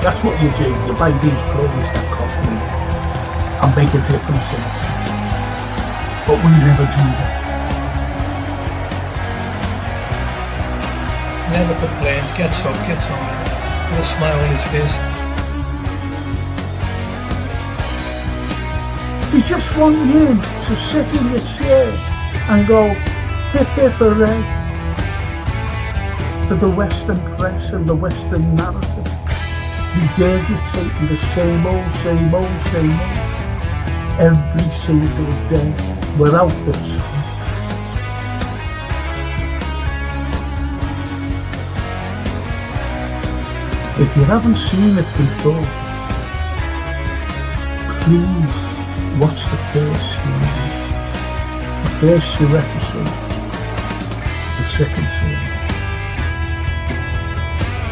That's what you do. You buy these clothes that cost me and make a difference in it. But we never do that. Never complains, gets up, gets on, with a smile on his face. You just want you to sit in your chair and go hip hip hooray for the Western press and the Western narrative, regurgitating the same old every single day without the truth. If you haven't seen it before, please watch the first few episodes, the second series,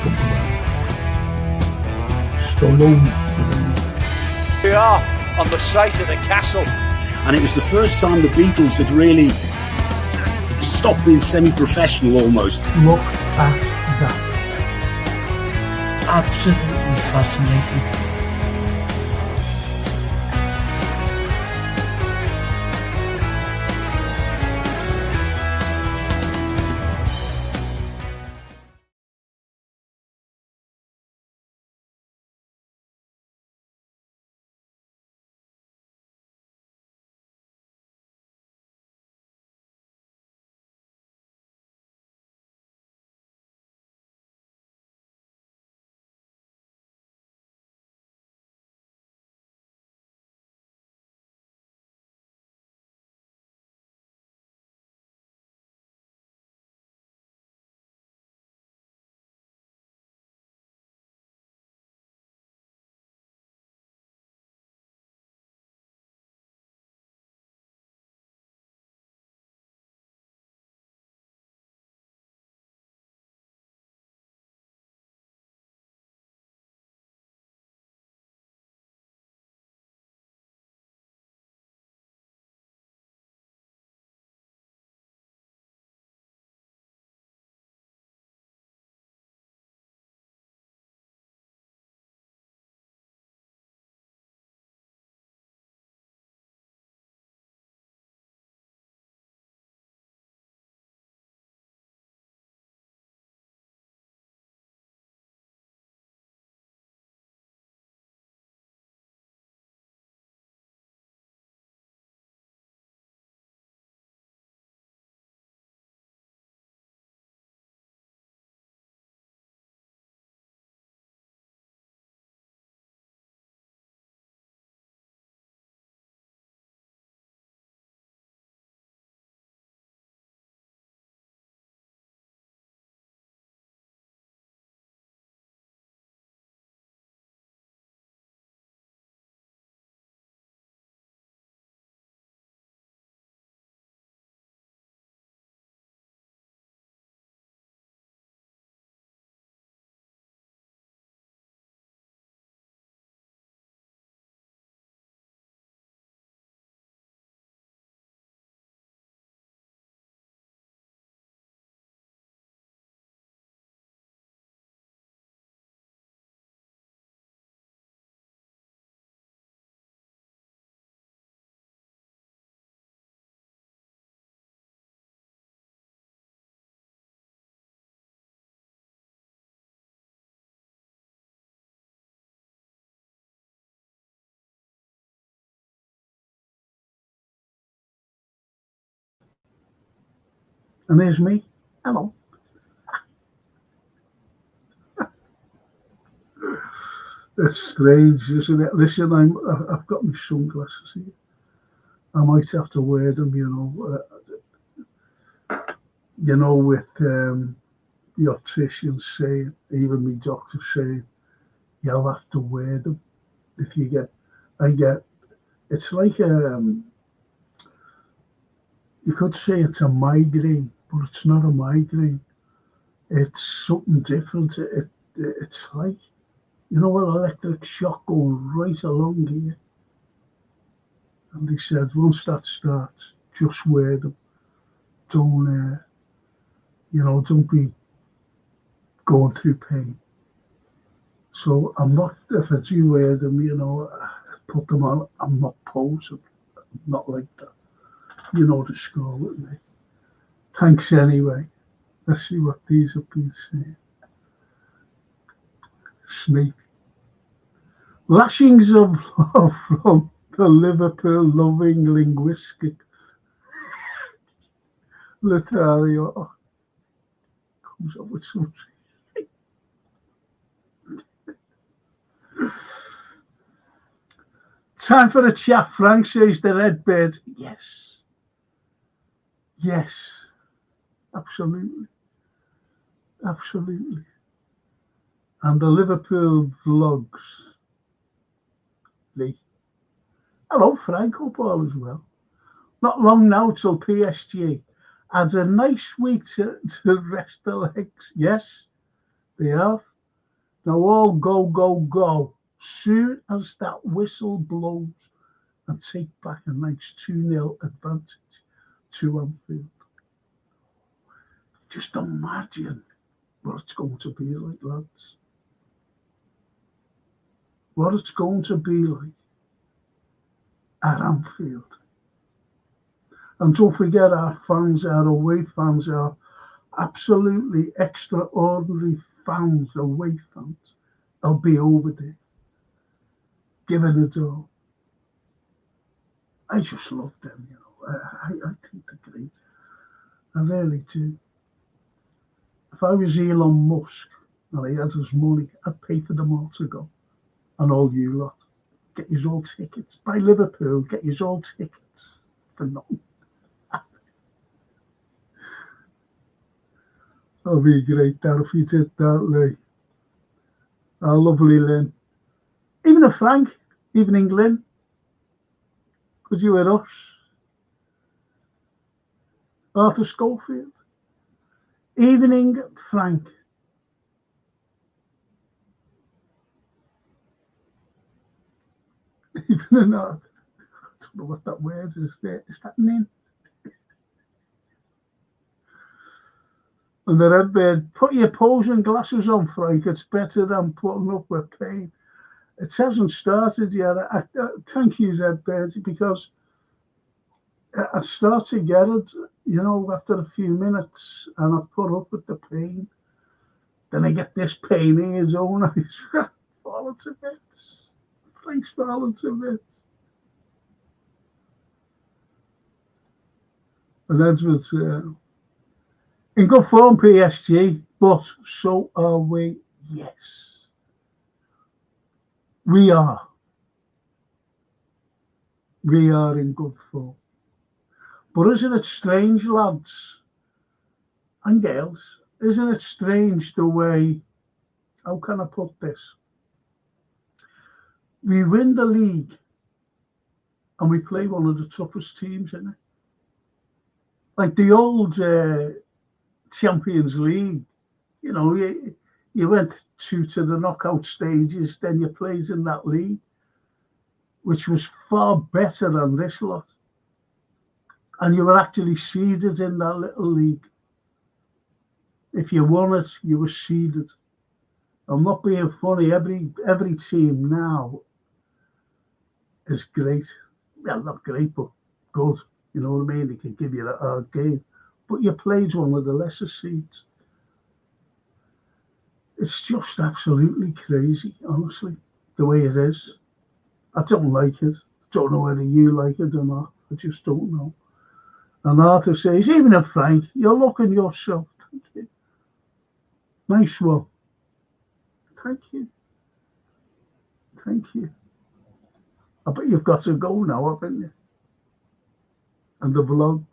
something like that. Stallone. We are on the site of the castle. And it was the first time the Beatles had really stopped being semi-professional almost. Look at that. Absolutely fascinating. And there's me. Hello. It's strange, isn't it? Listen, I've got my sunglasses here. I might have to wear them, with the opticians saying, even my doctor saying, you'll have to wear them if you get. It's like you could say it's a migraine, but it's not a migraine. It's something different. It's like, an electric shock going right along here. And they said, once that starts, just wear them. Don't be going through pain. So I'm not, if I do wear them, you know, put them on, I'm not posing. I'm not like that. You know the score with me. Thanks anyway. Let's see what these have been saying. Snake. Lashings of love from the Liverpool loving linguistic Lothario. Oh, comes up with something. Time for a chat, Frank, says the Redbird. Yes. Yes. Absolutely. Absolutely. And the Liverpool vlogs. Lee. Hello, Frank. Hope all is well. Not long now till PSG adds a nice week to rest the legs. Yes, they have. Now all go, go, go. Soon as that whistle blows and take back a nice 2-0 advantage to Anfield. Just imagine what it's going to be like, lads. What it's going to be like at Anfield. And don't forget, our fans, our away fans, are absolutely extraordinary fans, away fans. They'll be over there, giving it all. I just love them, you know. I think they're great. I really do. If I was Elon Musk and he had his money, I'd pay for them all to go. And all you lot, get you all tickets. Buy Liverpool, get you all tickets for nothing. That'll be great, that, if you did that, Lee. Our lovely Lynn. Even a Frank, evening Lynn, because you were us. Arthur Schofield. Evening Frank. Evening Arthur. I don't know what that word is there. Is that name? And the Redbird, put your posing glasses on, Frank. It's better than putting up with pain. It hasn't started yet. Thank you, Redbird, because I start to get it, you know, after a few minutes, and I put up with the pain. Then I get this pain in his own eyes. Falling to bits. Frank's falling to bits. And Edwards, in good form, PSG, but so are we. Yes, we are. We are in good form. But isn't it strange, lads and girls? Isn't it strange the way, how can I put this? We win the league and we play one of the toughest teams in it. Like the old Champions League, you know, you went to the knockout stages, then you played in that league, which was far better than this lot. And you were actually seeded in that little league. If you won it, you were seeded. I'm not being funny. Every team now is great. Well, not great, but good. You know what I mean? They can give you a hard game. But you played one of the lesser seeds. It's just absolutely crazy, honestly, the way it is. I don't like it. I don't know whether you like it or not. I just don't know. And Arthur says, even if Frank, you're looking yourself. Thank you. Nice one. Thank you. Thank you. I bet you've got to go now, haven't you? And the vlogs.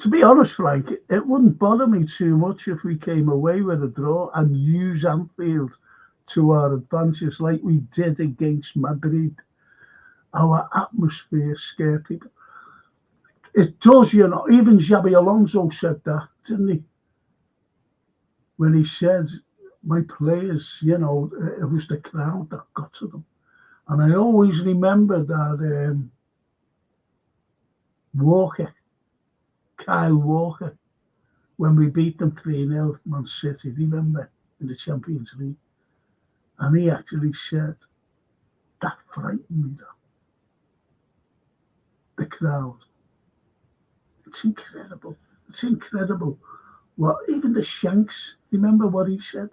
To be honest, Frank, it wouldn't bother me too much if we came away with a draw and use Anfield to our advantage like we did against Madrid. Our atmosphere scare people. It does, you know. Even Xabi Alonso said that, didn't he? When he said, my players, you know, it was the crowd that got to them. And I always remember that Kyle Walker, when we beat them 3-0, Man City, remember, in the Champions League. And he actually said, that frightened me, that. The crowd. It's incredible. It's incredible. Well, even the Shanks, remember what he said?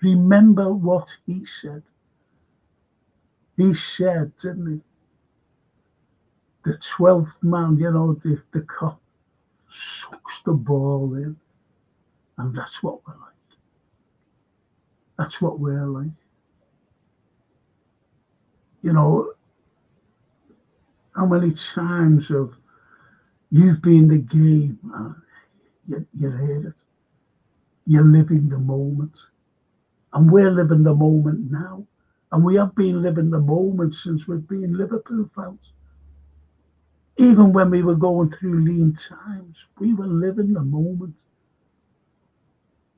Remember what he said. He said, didn't he? The 12th man, the cop sucks the ball in. And that's what we're like. That's what we're like. How many times have you've been in the game and you heard it. You're living the moment. And we're living the moment now. And we have been living the moment since we've been Liverpool fans. Even when we were going through lean times, we were living the moment.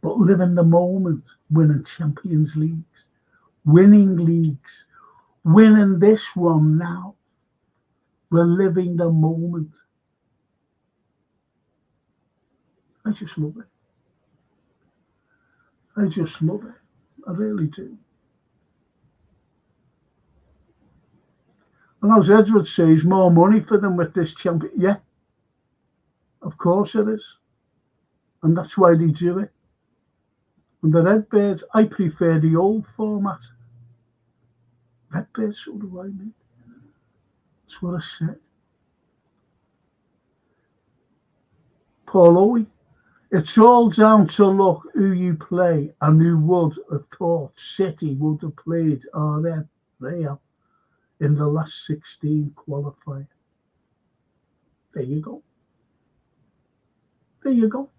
But living the moment, winning Champions Leagues, winning leagues, winning this one now. We're living the moment. I just love it. I just love it. I really do. And as Edward says, more money for them with this champion. Yeah, of course it is. And that's why they do it. And the Redbirds, I prefer the old format. Redbirds, so do I, mate. That's what I said. Paul Owie, it's all down to luck who you play and who would have thought City would have played Real in the last 16 qualifier. There you go. There you go.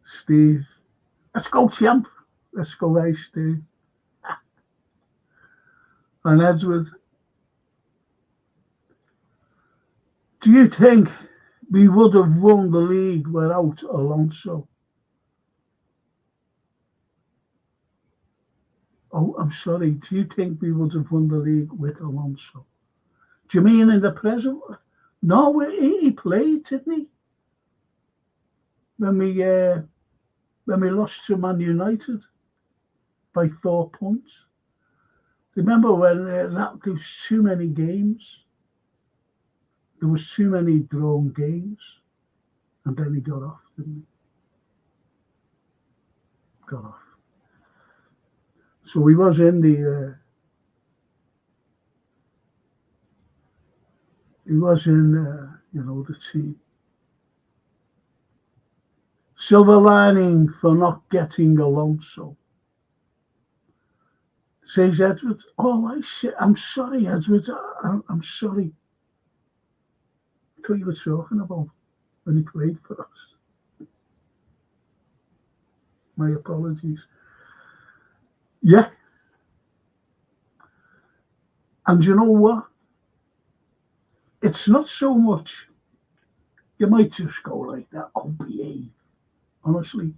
Steve, let's go, champ. Let's go, hey, Steve. And Edward, do you think we would have won the league without Alonso? Oh, I'm sorry. Do you think we would have won the league with Alonso? Do you mean in the present? No, he played, didn't he? When we lost to Man United by 4 points. Remember when there was too many games? There was too many drawn games. And then he got off, didn't he? Got off. So he was in the the team. Silver lining for not getting Alonso. Says Edward. Oh, I'm sorry, Edward. I'm sorry. I thought you were talking about when he played for us. My apologies. Yeah. And you know what? It's not so much. You might just go like that. Oh, behave. Honestly,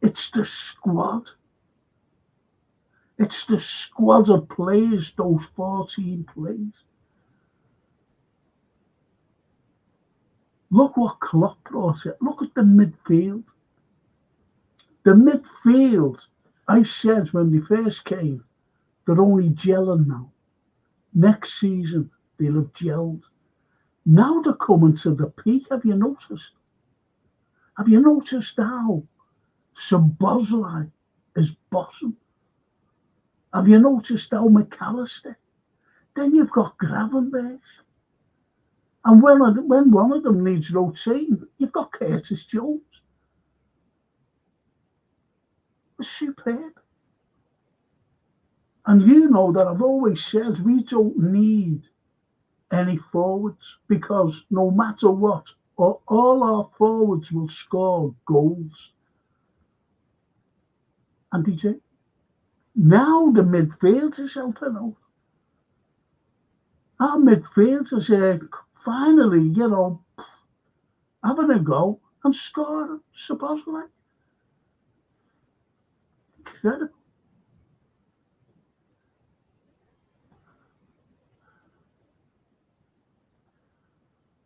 it's the squad. It's the squad of players, those 14 players. Look what Klopp brought it. Look at the midfield. The midfield, I said when they first came, they're only gelling now. Next season, they'll have gelled. Now they're coming to the peak. Have you noticed? Have you noticed how Szoboszlai is bossing? Have you noticed how McAllister? Then you've got Gravenberch. And when one of them needs rotating, you've got Curtis Jones. It's superb. And you know that I've always said we don't need any forwards because no matter what, all our forwards will score goals. And they do. Now the midfield is helping out. Our midfielders are finally, having a go and scoring, supposedly. Incredible.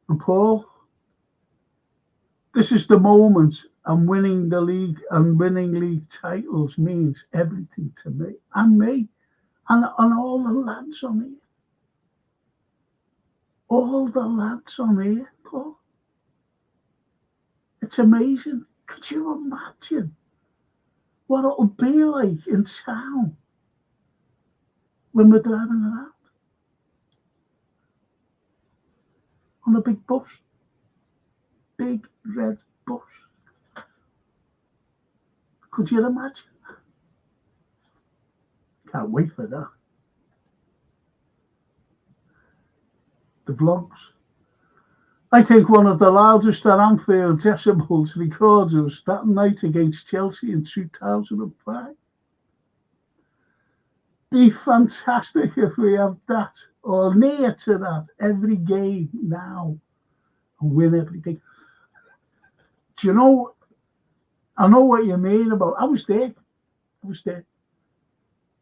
And Paul, This is the moment, and winning the league and winning league titles means everything to me and all the lads on here. All the lads on here, Paul. It's amazing. Could you imagine what it'll be like in town when we're driving around on a big bus, big red bus? Could you imagine? Can't wait for that. The vlogs. I think one of the loudest at Anfield decibels records was that night against Chelsea in 2005. Be fantastic if we have that or near to that every game now and win everything. Do you know? I know what you mean about. I was there.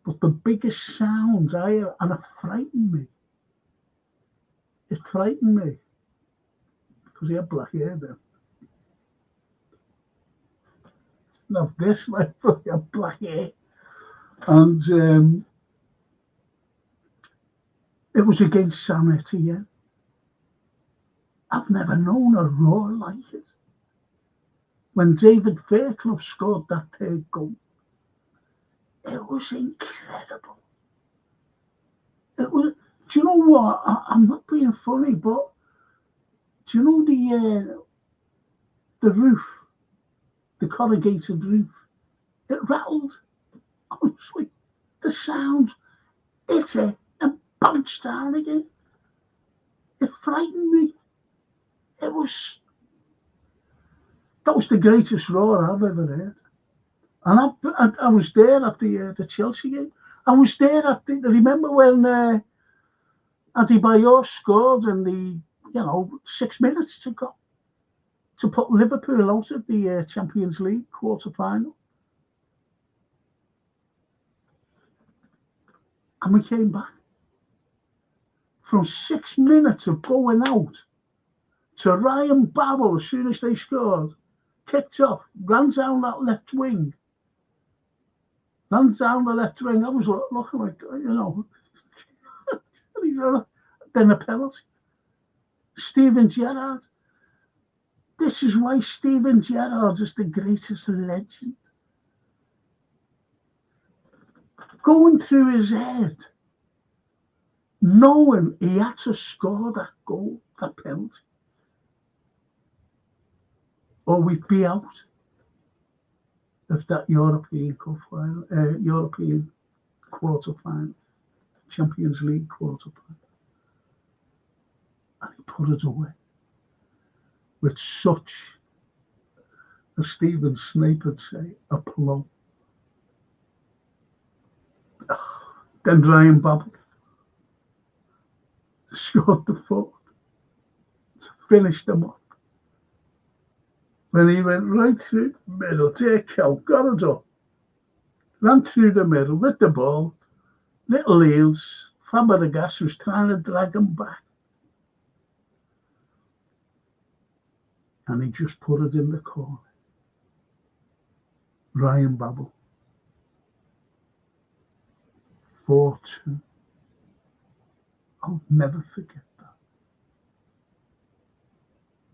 But the biggest sounds I heard, and it frightened me. It frightened me because he had black hair then. Not this, like, but he had black hair, and it was against Sam Etienne. I've never known a roar like it. When David Fairclough scored that third goal, it was incredible. It was. Do you know what? I'm not being funny, but do you know the roof, the corrugated roof? It rattled. Honestly, the sound hit it and bounced down again. It frightened me. That was the greatest roar I've ever heard. And I was there at the Chelsea game. I was there remember when Adebayor scored in the 6 minutes to go to put Liverpool out of the Champions League quarter-final. And we came back. From 6 minutes of going out to Ryan Babel as soon as they scored, kicked off, ran down that left wing. I was looking like, then a penalty. Steven Gerrard. This is why Steven Gerrard is the greatest legend. Going through his head, knowing he had to score that goal, that penalty, or we'd be out of that European Cup final, European quarter-final, Champions League quarter-final. And he put it away with such, as Stephen Snape would say, aplomb. Then Ryan Babel scored the fourth to finish them off. When he went right through the middle, take out, got it up, ran through the middle with the ball, little heels, Fabregas was trying to drag him back. And he just put it in the corner. Ryan Babel. 4-2. I'll never forget that.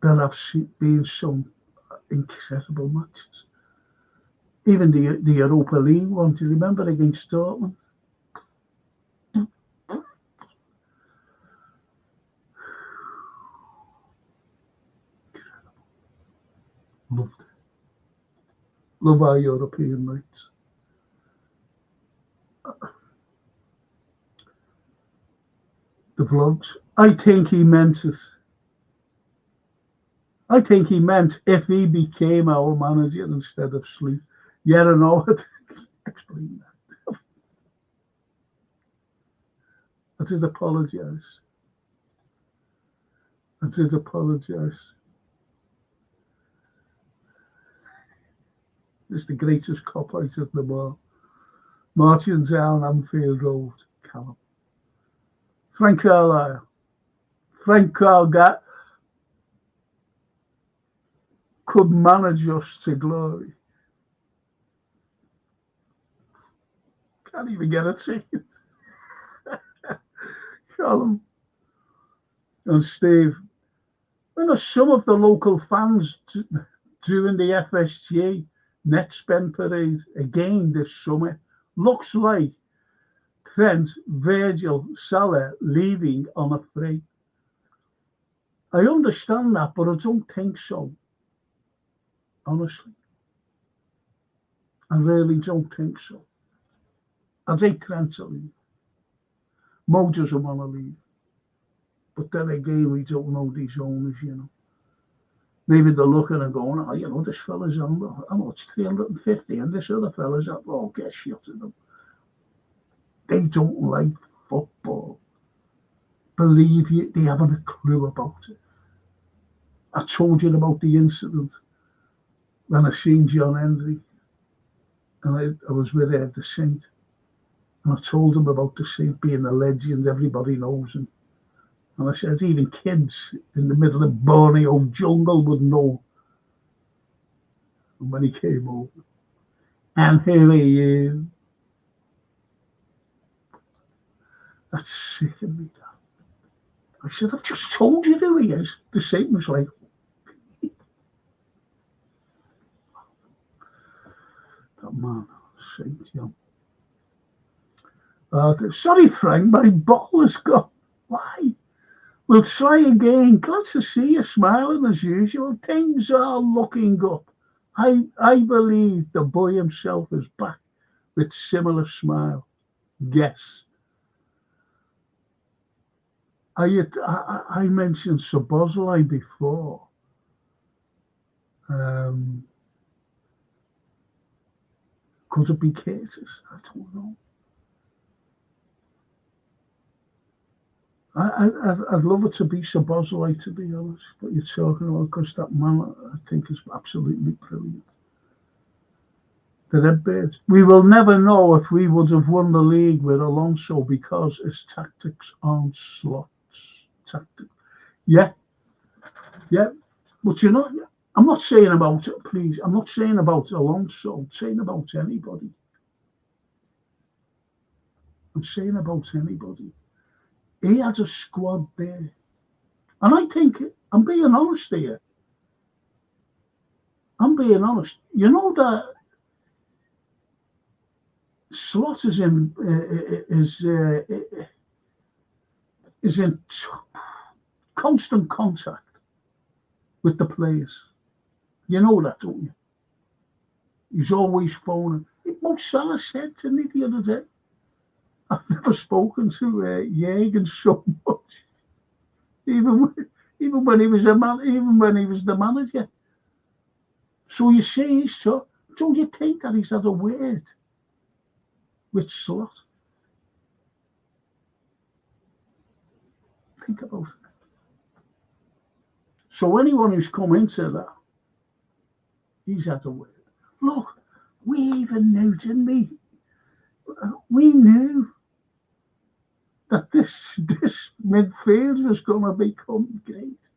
There have been some incredible matches. Even the Europa League one, do you remember, against Dortmund? Loved it. Love our European nights. The vlogs. I think he meant it. I think he meant if he became our manager instead of Sleep. Yeah, I know how to explain that. I did apologise. It's the greatest cop out of them all. Martin down Anfield Road, Callum. Frank Carlyle. could manage us to glory. Can't even get a ticket. Colin and Steve. Some of the local fans during the FSG net spend parade again this summer looks like Trent, Virgil, Salah leaving on a free. I understand that, but I don't think so. Honestly. I really don't think so. I think Trent to leave. Mo doesn't want to leave. But then again, we don't know these owners, Maybe they're looking and going, this fella's on, how much, 350, and this other fella's at, get shit to them. They don't like football. Believe you, they haven't a clue about it. I told you about the incident when I seen John Hendry, and I was with the Saint, and I told him about the Saint being a legend, everybody knows him. And I said, even kids in the middle of Borneo jungle would know. And when he came over, and here he is. That's sickened me. I said, I've just told you who he is. The Saint was like, that man, Saint, sorry, Frank, my ball has gone. Why? We'll try again. Glad to see you smiling as usual. Things are looking up. I believe the boy himself is back with similar smile. Yes. I mentioned Szoboszlai before. Could it be Curtis? I don't know. I'd love it to be Szoboszlai, to be honest, but you're talking about, because that man, I think, is absolutely brilliant. The Redbirds. We will never know if we would have won the league with Alonso because his tactics aren't slots. Yeah. But I'm not saying about it, please. I'm not saying about Alonso. I'm saying about anybody. He had a squad there. And I think, I'm being honest here. You know that Slot is in constant contact with the players. You know that, don't you? He's always phoning. Mo Salah said to me the other day, I've never spoken to Jürgen so much, even when he was the manager. So you see, don't you think that he's had a word with Slot? Think about it. So anyone who's come into that, he's had a word. Look, we even knew, didn't we? We knew that this midfield was going to become great.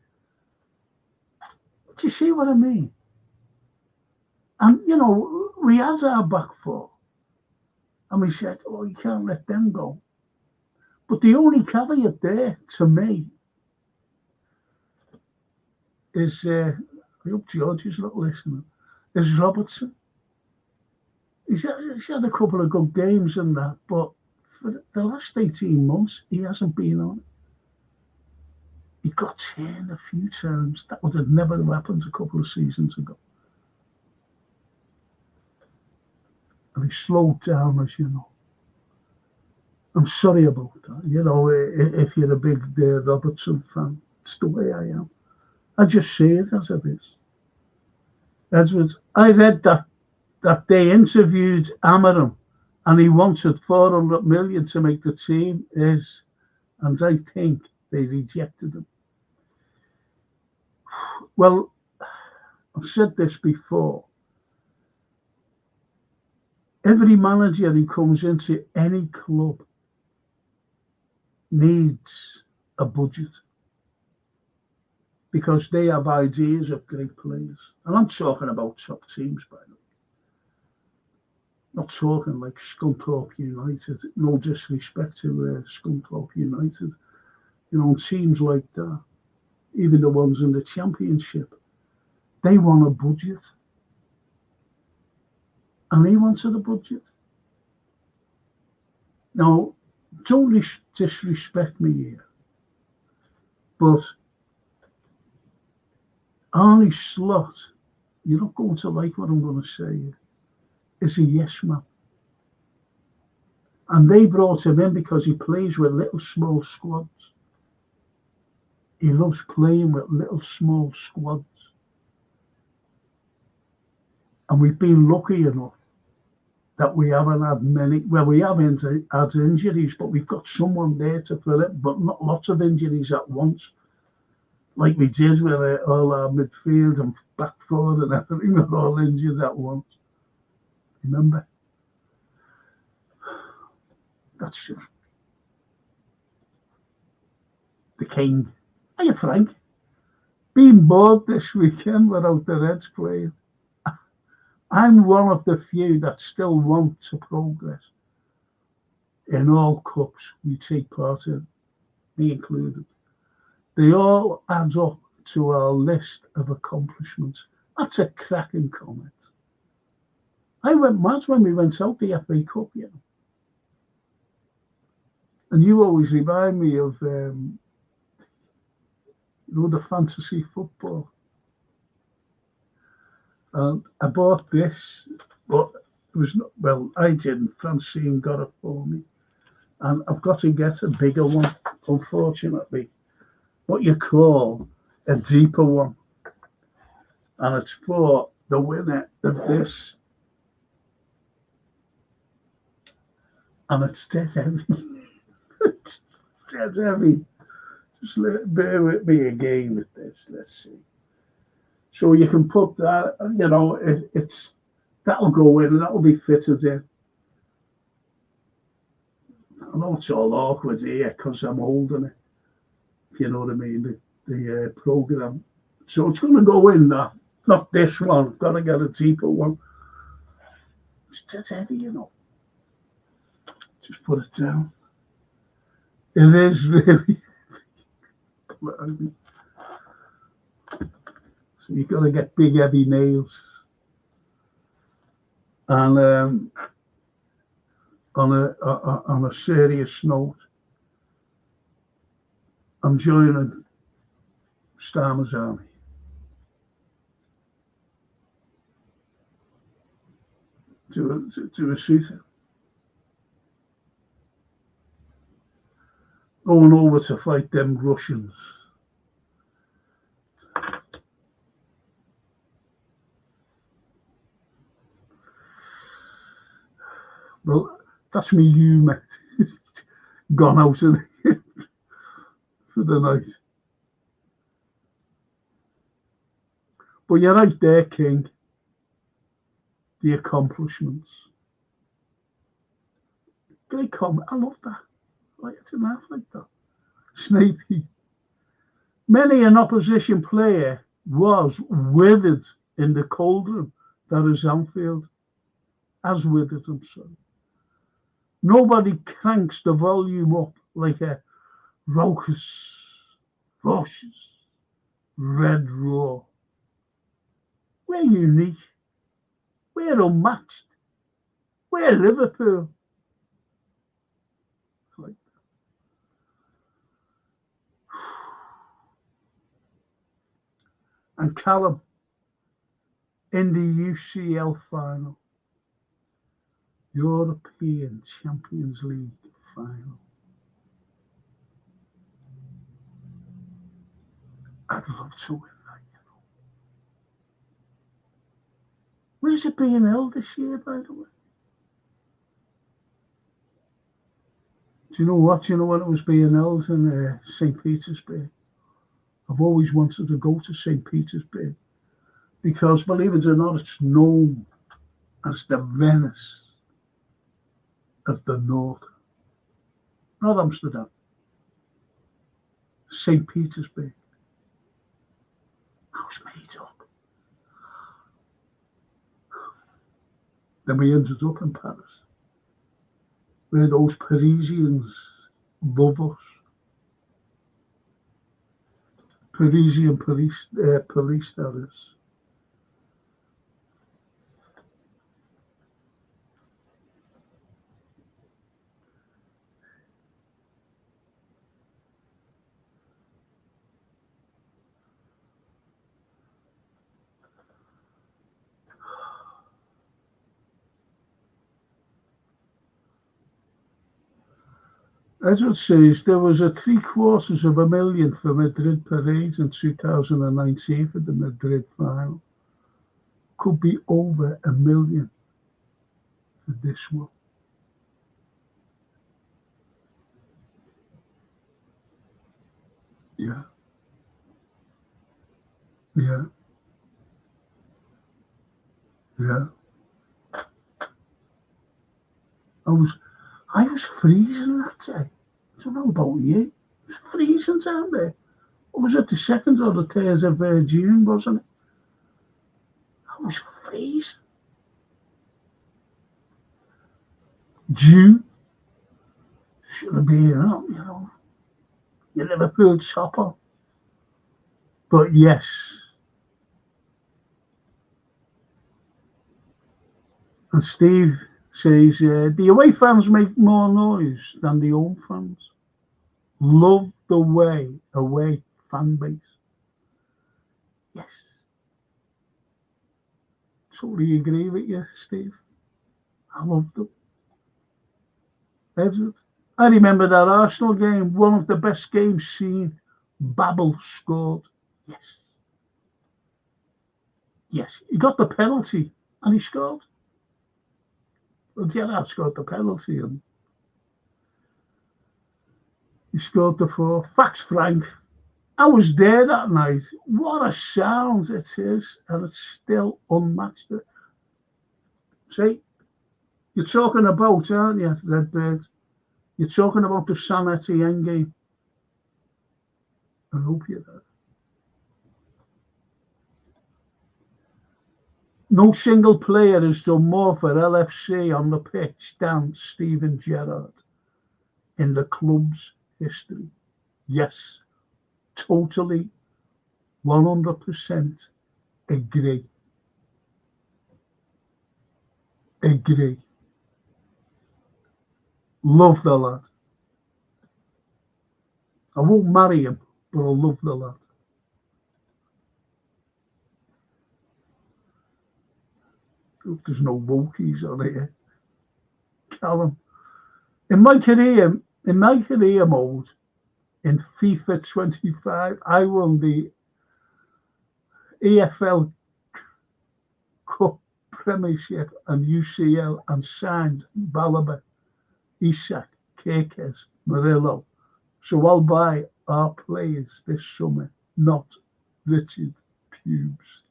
Do you see what I mean? And, we had our back four. And we said, you can't let them go. But the only caveat there, to me, is, I hope George is not listening, is Robertson. He's had a couple of good games and that, but for the last 18 months, he hasn't been on. He got turned a few times. That would have never happened a couple of seasons ago. And he slowed down, as you know. I'm sorry about that. If you're a big Robertson fan, it's the way I am. I just say it as it is. Edwards, I read that they interviewed Amarim and he wanted 400 million to make the team, and I think they rejected him. Well, I've said this before. Every manager who comes into any club needs a budget. because they have ideas of great players. And I'm talking about top teams, by the way. Not talking like Scunthorpe United. No disrespect to Scunthorpe United. You know, teams like that, even the ones in the Championship, they want a budget. And he wanted a budget. Now, don't disrespect me here, but Arnie Slot, you're not going to like what I'm going to say here, is a yes man. And they brought him in because he plays with little small squads. He loves playing with little small squads. And we've been lucky enough that we haven't had many, well, we have had injuries, but we've got someone there to fill it, but not lots of injuries at once. Like we did with all our midfield and back four and everything, we're all injured at once. Remember? That's just the king. Hiya, Frank. Being bored this weekend without the Reds playing. I'm one of the few that still want to progress in all cups we take part in, me included. They all add up to our list of accomplishments. That's a cracking comment. I went mad when we went out the FA Cup, you know. And you always remind me of, you know, the fantasy football. And I bought this, but it was not, well, I didn't. Francine got it for me. And I've got to get a bigger one, unfortunately. What you call a deeper one. And it's for the winner of this. And it's dead heavy. It's dead heavy. Just bear with me again with this. Let's see. So you can put that, you know, it's that'll go in and that'll be fitted in. I know it's all awkward here because I'm holding it, if you know what I mean, the program. So it's going to go in that, not this one. Got to get a deeper one. It's dead heavy, you know. Just put it down. It is really. So you've got to get big, heavy nails. And on a serious note, I'm joining Starmer's Army. To a suitor. Going over to fight them Russians. Well, that's me humour. Gone out of the for the night. But you're right there, King. The accomplishments. Great comment. I love that. Like it's an half like that. Snapey. Many an opposition player was withered in the cauldron that is Anfield. As withered, I'm sorry. Nobody cranks the volume up like a raucous red roar. We're unique. We're unmatched. We're Liverpool. Like, and Callum in the UCL final. European Champions League final. I'd love to win that, you know. Where's it being held this year, by the way? Do you know what? You know when it was being held in St. Petersburg? I've always wanted to go to St. Petersburg because, believe it or not, it's known as the Venice of the North. Not Amsterdam. St. Petersburg. I was made up. Then we ended up in Paris, where those Parisians love us. Parisian police, that is. Edward says there was a 750,000 for Madrid parade in 2019 for the Madrid final. Could be over 1 million for this one. Yeah. Yeah. Yeah. I was freezing that day. I don't know about you. It was freezing down there. Or was it the 2nd or the 3rd of June, wasn't it? I was freezing. June should have been up, your Liverpool topper. But yes. And Steve says, the away fans make more noise than the home fans. Love the away fan base. Yes. Totally agree with you, Steve. I love them. Edward. I remember that Arsenal game, one of the best games seen. Babel scored. Yes. Yes. He got the penalty and he scored. Well, Gerrard scored the penalty and he scored the 4. Facts, Frank. I was there that night. What a sound it is, and it's still unmatched. See, you're talking about, aren't you, Redbird? You're talking about the San Etienne game. I hope you're there. No single player has done more for LFC on the pitch than Steven Gerrard in the club's history. Yes, totally, 100% agree. Agree. Love the lad. I won't marry him, but I love the lad. Hope there's no wokies on here. Callum. In my career mode, in FIFA 25, I won the EFL Cup Premiership and UCL and signed Balaba, Isak, Kekes, Murillo. So I'll buy our players this summer, not Richard Pubes.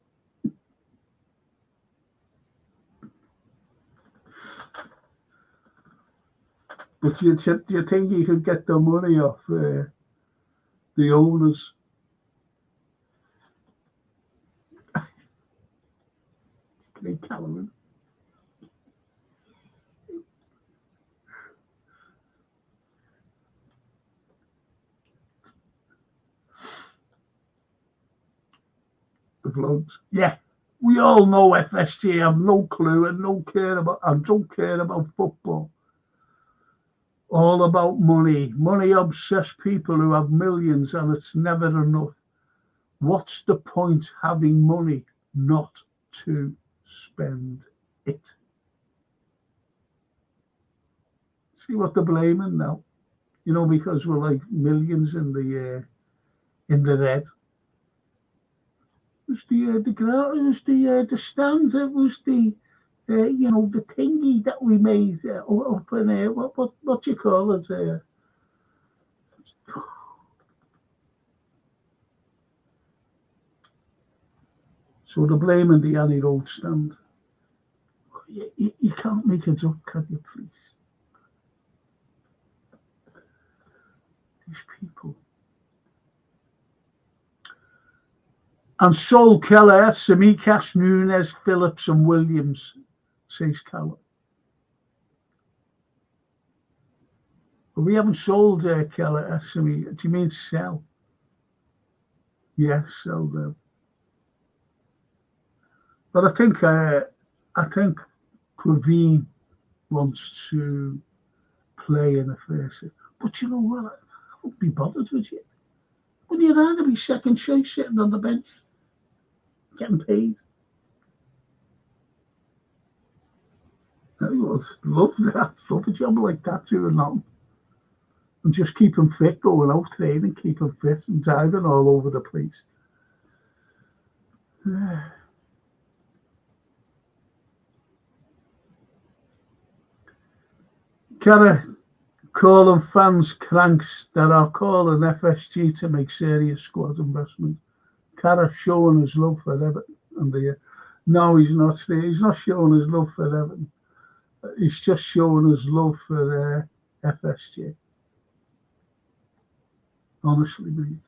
But do you think you could get the money off the owners? Great Callum. The vlogs. Yeah, we all know FSG have no clue and don't care about football. All about money. Money-obsessed people who have millions and it's never enough. What's the point having money not to spend it? See what they're blaming now? Because we're like millions in the red. It was the ground, it was the stands, it was the the thingy that we made up in there. What do you call it? So they're blaming the Annie Road stand. You can't make it up, can you, please? These people. And Sol Keller, Tsimikas, Nunes, Phillips and Williams, says Callum. But we haven't sold Keller, Tsimikas. Do you mean sell? Yes, sell them. But I think Praveen wants to play in the first. But you know what? I wouldn't be bothered with you. Would you rather be second choice sitting on the bench, getting paid? I would love that. Love a job like that, doing nothing. And just keep him fit, going out training, keep him fit and diving all over the place. Cara calling fans cranks that are calling FSG to make serious squad investment. Cara showing his love for Everton. And no, he's not. He's not showing his love for Everton. He's just showing his love for FSG. Honestly, mate.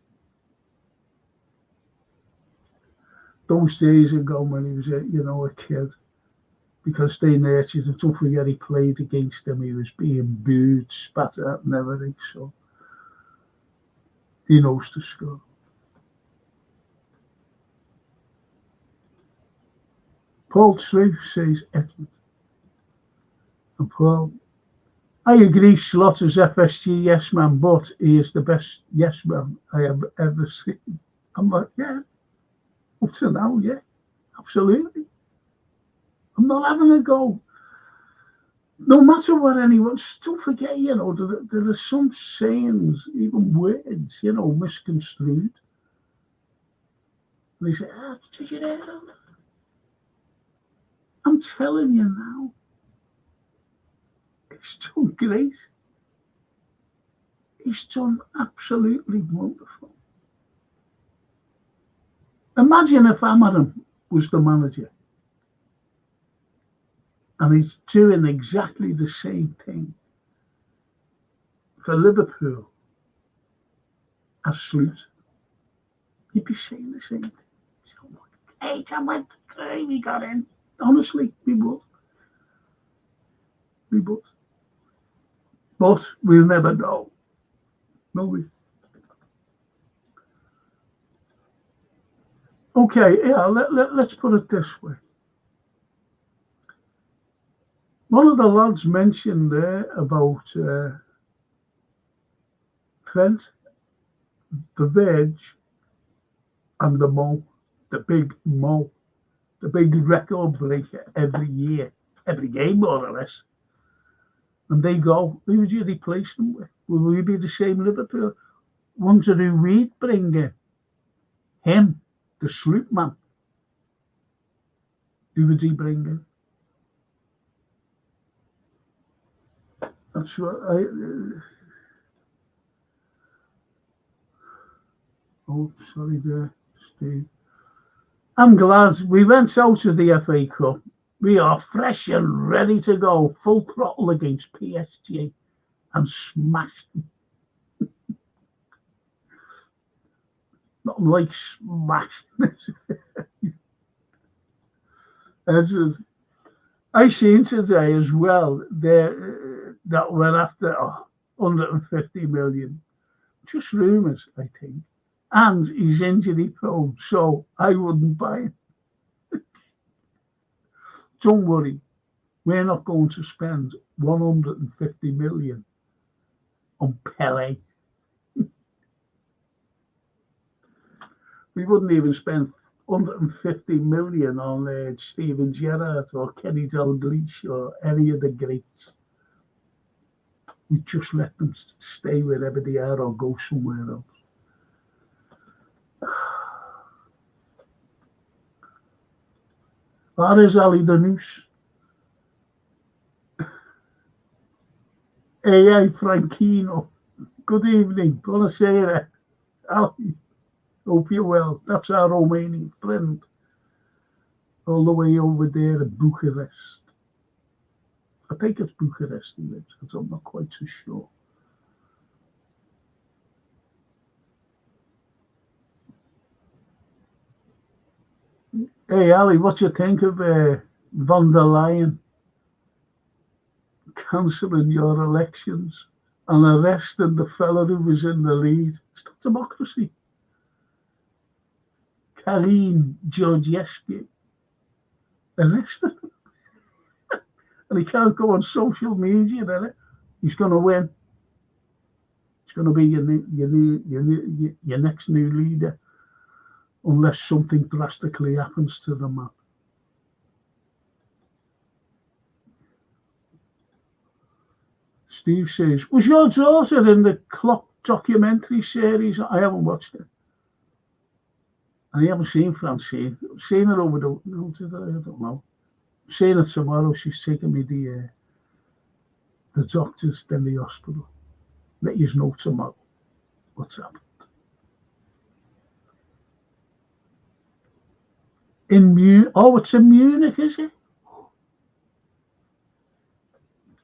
Those days ago when he was a kid, because they nurtured him. Don't forget he played against them. He was being booed, spat at and everything. So he knows the score. Paul Truth says Edmund. And Paul, I agree Slaughter's FSG yes man, but he is the best yes man I have ever seen. I'm like, yeah, up to now, yeah, absolutely. I'm not having a go. No matter what anyone, don't forget, there are some sayings, even words, misconstrued. And they say, did you hear that? I'm telling you now, he's done great. He's done absolutely wonderful. Imagine if Amarim was the manager and he's doing exactly the same thing for Liverpool as Sloot. He'd be saying the same thing. Hey, Tom went through, we got in. Honestly, we would. We would. But we'll never know. Will we? Okay, yeah, let's put it this way. One of the lads mentioned there about Trent, the Veg, and the Mo, the big Mo, the big record breaker every year, every game more or less. And they go, who would you replace them with? Will we be the same Liverpool? Wonder who we'd bring in? Him, the Sloop man. Who would he bring in? That's what oh, sorry there, Steve. I'm glad we went out of the FA Cup. We are fresh and ready to go, full throttle against PSG and smashed them. Nothing like smashing. I seen today as well that we're after 150 million. Just rumours, I think. And he's injury prone, so I wouldn't buy it. Don't worry, we're not going to spend 150 million on Pele. We wouldn't even spend 150 million on Steven Gerrard or Kenny Dalglish or any of the greats. We just let them stay wherever they are or go somewhere else. Waar is Ali de Noes? Hey, Franchino. Good evening. Buonasera. Ali, hope you're well. That's our Romanian friend. All the way over there in Bucharest. I think it's Bucharest he lives, because I'm not quite so sure. Hey, Ali, what do you think of von der Leyen cancelling your elections and arresting the fella who was in the lead? It's not democracy. Karim Georgievsky arrested him. And he can't go on social media, then he's going to win. He's going to be your next new leader, unless something drastically happens to the man. Steve says, was your daughter in the Clock documentary series? I haven't watched it. And I haven't seen Francine. I've seen her over the... No, did I don't know. I'm seeing her tomorrow. She's taking me the doctors, then the hospital. Let you know tomorrow what's happened. In Munich. Oh, it's in Munich, is it?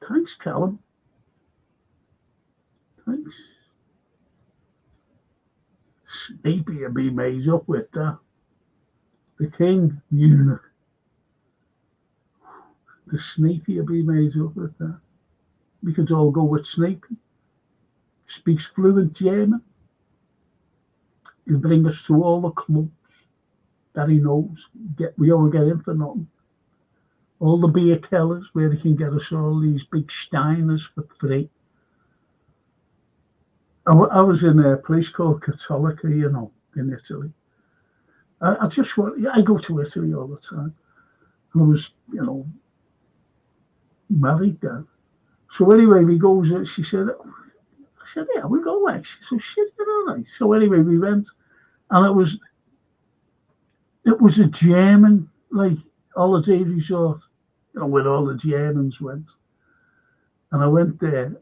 Thanks, Callum. Thanks. Snappy will be made up with that. The King, Munich. The Snappy will be made up with that. We could all go with Snappy. Speaks fluent German. He'll bring us to all the clubs that he knows. We all get in for nothing. All the beer kellers where he can get us all these big Steiners for free. I was in a place called Cattolica, in Italy. I go to Italy all the time. And I was, married then. So anyway, we goes, she said, I said, yeah, we go away. She said, shit, you're all right. So anyway, we went. And it was a German, holiday resort, where all the Germans went. And I went there.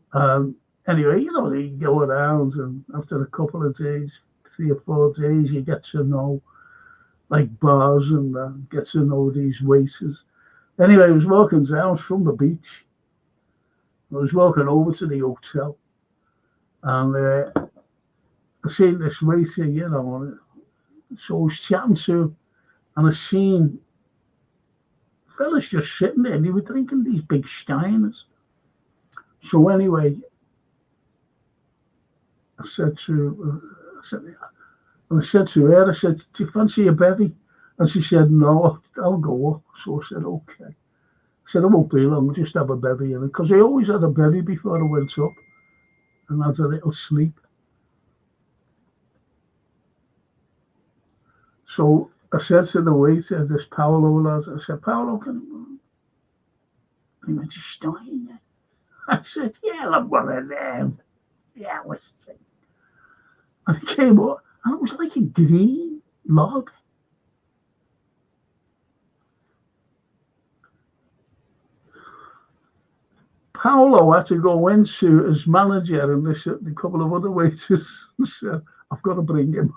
Anyway, they go around, and after a couple of days, 3 or 4 days, you get to know, bars and get to know these waiters. Anyway, I was walking down from the beach. I was walking over to the hotel, and I seen this waiter, so I was chatting to him, and I seen fellas just sitting there, and they were drinking these big Steiners. So anyway, I said to her, I said, do you fancy a bevy? And she said, no, I'll go up. So I said, okay. I said, I won't be long, I'll just have a bevy. Because I always had a bevy before I went up and had a little sleep. So I said to the waiter, this Paolo lad, I said, Paolo, he went to Stein. I said, yeah, I'm one of them. Yeah, what's it? And he came up, and it was like a green log. Paolo had to go into his manager and a couple of other waiters and said, I've got to bring him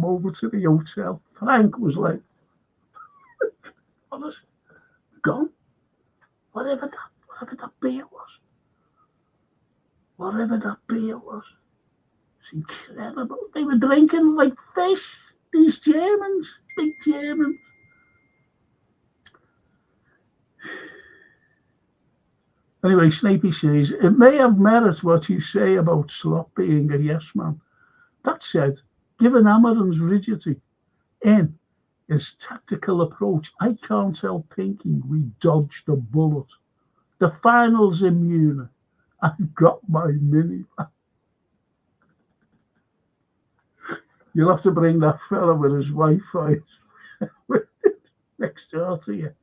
over to the hotel. Frank was like, honest, gone. Whatever that beer was. Whatever that beer was. It's incredible. They were drinking like fish. These Germans, big Germans. Anyway, Snappy says, it may have merit what you say about Slot being a yes man. That said, given Amarin's rigidity in his tactical approach, I can't help thinking we dodged a bullet. The final's in Munich. I've got my minivan. You'll have to bring that fella with his Wi-Fi next door to you.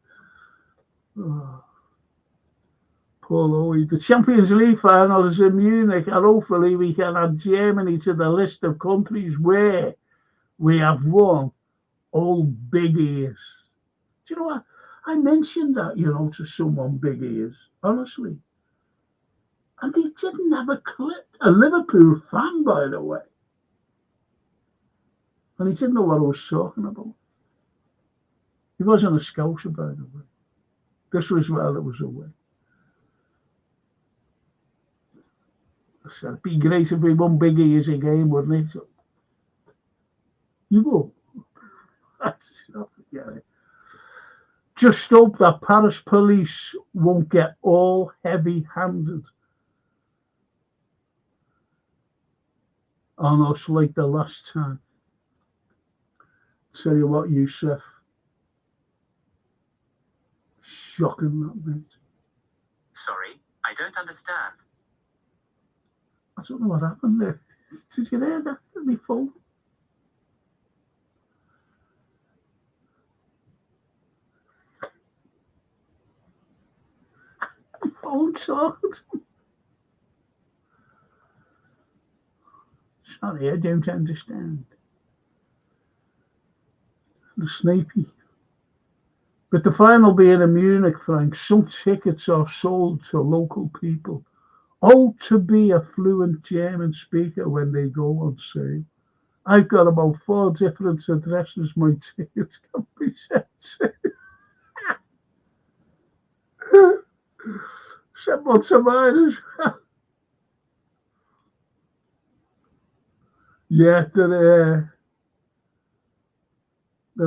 Oh. Paul Lloyd. The Champions League final is in Munich, and hopefully we can add Germany to the list of countries where we have won all big ears. Do you know what? I mentioned that, to someone, big ears, honestly. And he didn't have a clip. A Liverpool fan, by the way. And he didn't know what I was talking about. He wasn't a Scouser, by the way. This was while it was away. I said, it'd be great if we won big ears again, wouldn't it? So, you go. get it. Just hope that Paris police won't get all heavy-handed on us like the last time. Tell you what, Youssef. Shocking, that, mate. Sorry, I don't understand. I don't know what happened there. Did you hear that? My phone. My phone talked. Sorry, I don't understand. The Snapey. With the final being in Munich, Frank, some tickets are sold to local people. Oh, to be a fluent German speaker when they go on sale. I've got about 4 different addresses my tickets can be sent to. Simple to mine. Yeah, they're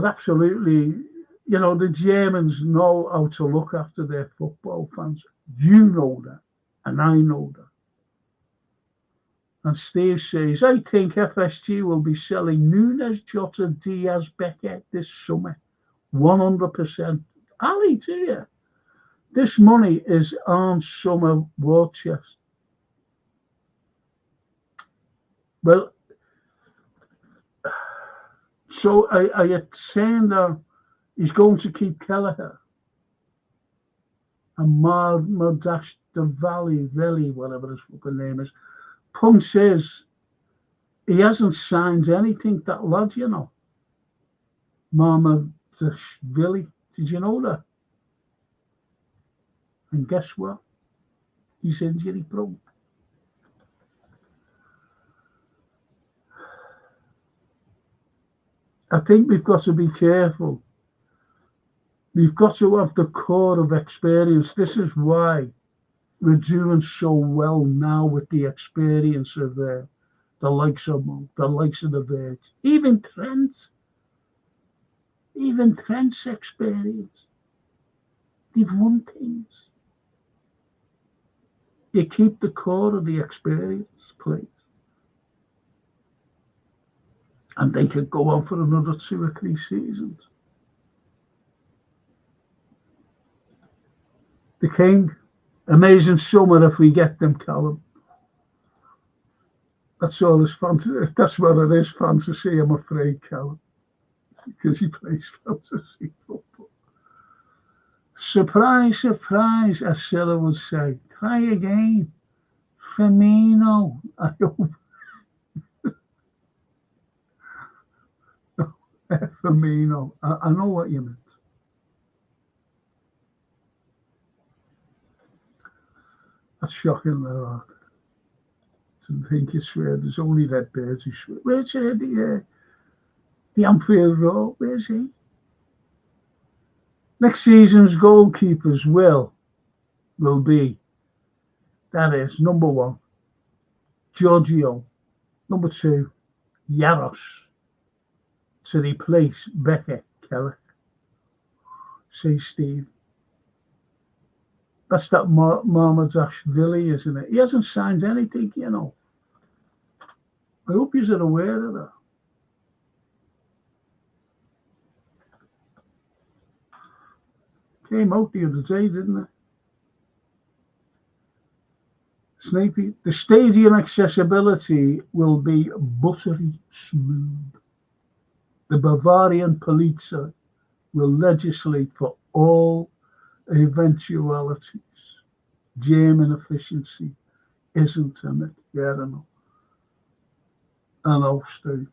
absolutely, the Germans know how to look after their football fans. You know that, and I know that. And Steve says, I think FSG will be selling Nunes, Jota, Diaz, Becker this summer. 100%. Ali, do you? This money is on summer war chest. Well, so are you saying that he's going to keep Kelleher and Mardash the Valley, whatever his fucking name is? Point is, he hasn't signed anything, that lad, Marmadashvili. Did you know that? And guess what? He's injury prone. I think we've got to be careful. We've got to have the core of experience. This is why we're doing so well now with the experience of the likes of Mo, the likes of the Verge, even Trent's experience. They've won things. You keep the core of the experience, please. And they could go on for another 2 or 3 seasons. The King, amazing summer if we get them, Callum. That's all his fantasy. That's what it is, fantasy, I'm afraid, Callum. Because he plays fantasy football. Surprise, surprise, as Silla would say. Try again. Firmino, I hope. Firmino, I know what you meant. That's shocking, though. I think you swear there's only Red Birds who swear. Where's the Anfield Road? Where's he? Next season's goalkeepers will be, that is, number 1, Giorgio. Number 2, Yaros, to replace Becker Keller. Say Steve. That's that Marmadashvili, isn't it? He hasn't signed anything, I hope you're aware of that. Came out the other day, didn't it? Snapey, the stadium accessibility will be buttery smooth. The Bavarian Polizei will legislate for all eventualities. German efficiency isn't in it. Yeah, I don't know. I know, Steve.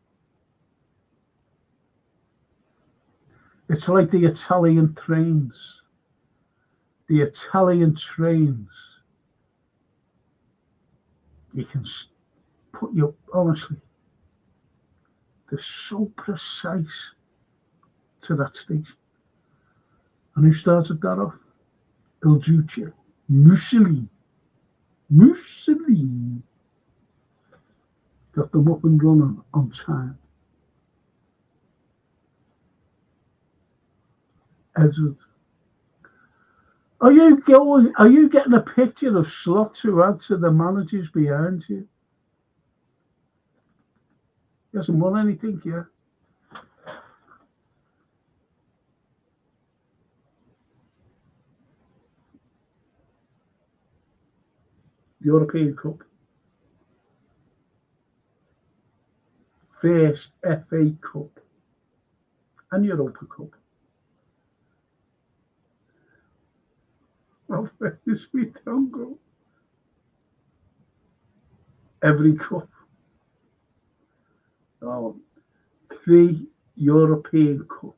It's like the Italian trains. The Italian trains. You can put your, honestly, they're so precise to that station. And who started that off? Il Duce. Mussolini. Got them up and running on time. Edward. Are you getting a picture of slots who add to the managers behind you? He hasn't won anything yet. European Cup. First FA Cup and Europa Cup. Well, this we don't go. Every cup. Oh, 3 European Cups.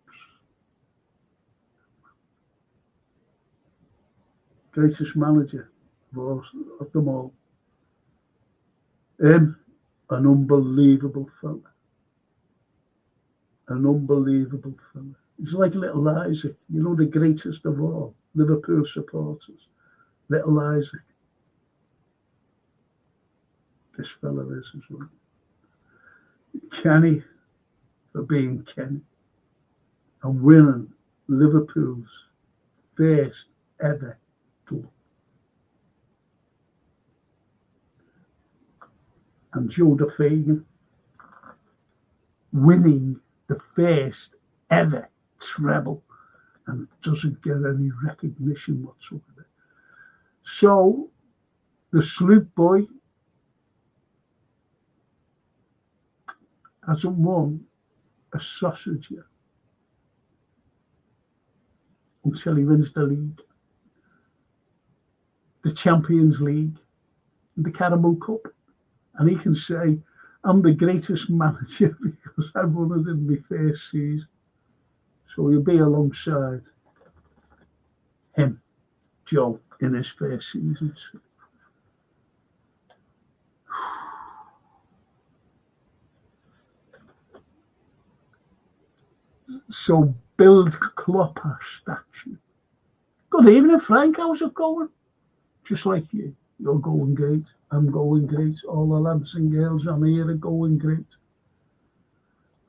Greatest manager of them all. An unbelievable fella. An unbelievable fella. He's like little Isaac, you know, the greatest of all Liverpool supporters. Little Isaac. This fella is as well. Kenny for being Kenny and winning Liverpool's first ever double. And Joe DeFagan winning the first ever treble and doesn't get any recognition whatsoever. So the Sloop Boy hasn't won a sausage yet until he wins the league, the Champions League, and the Carabao Cup. And he can say, I'm the greatest manager because I won it in my first season. So he'll be alongside him, Joe, in his first season. So build Klopp a statue. Good evening, Frank. How's it going? Just like you. You're going great. I'm going great. All the lads and girls on here are going great.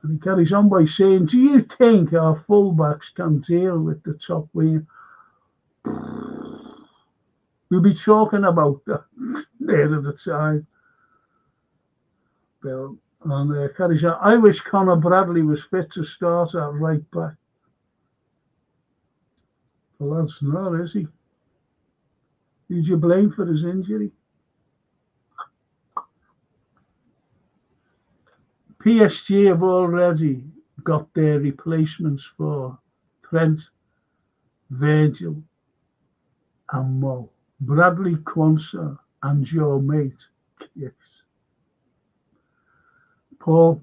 And he carries on by saying, do you think our fullbacks can deal with the top wing? We'll be talking about that near at the time. Bill. And carries on. I wish Conor Bradley was fit to start at right back. The lad's not, is he? Who's you blame for his injury? PSG have already got their replacements for Trent, Virgil and Mo. Bradley, Quansah and your mate. Yes. Paul,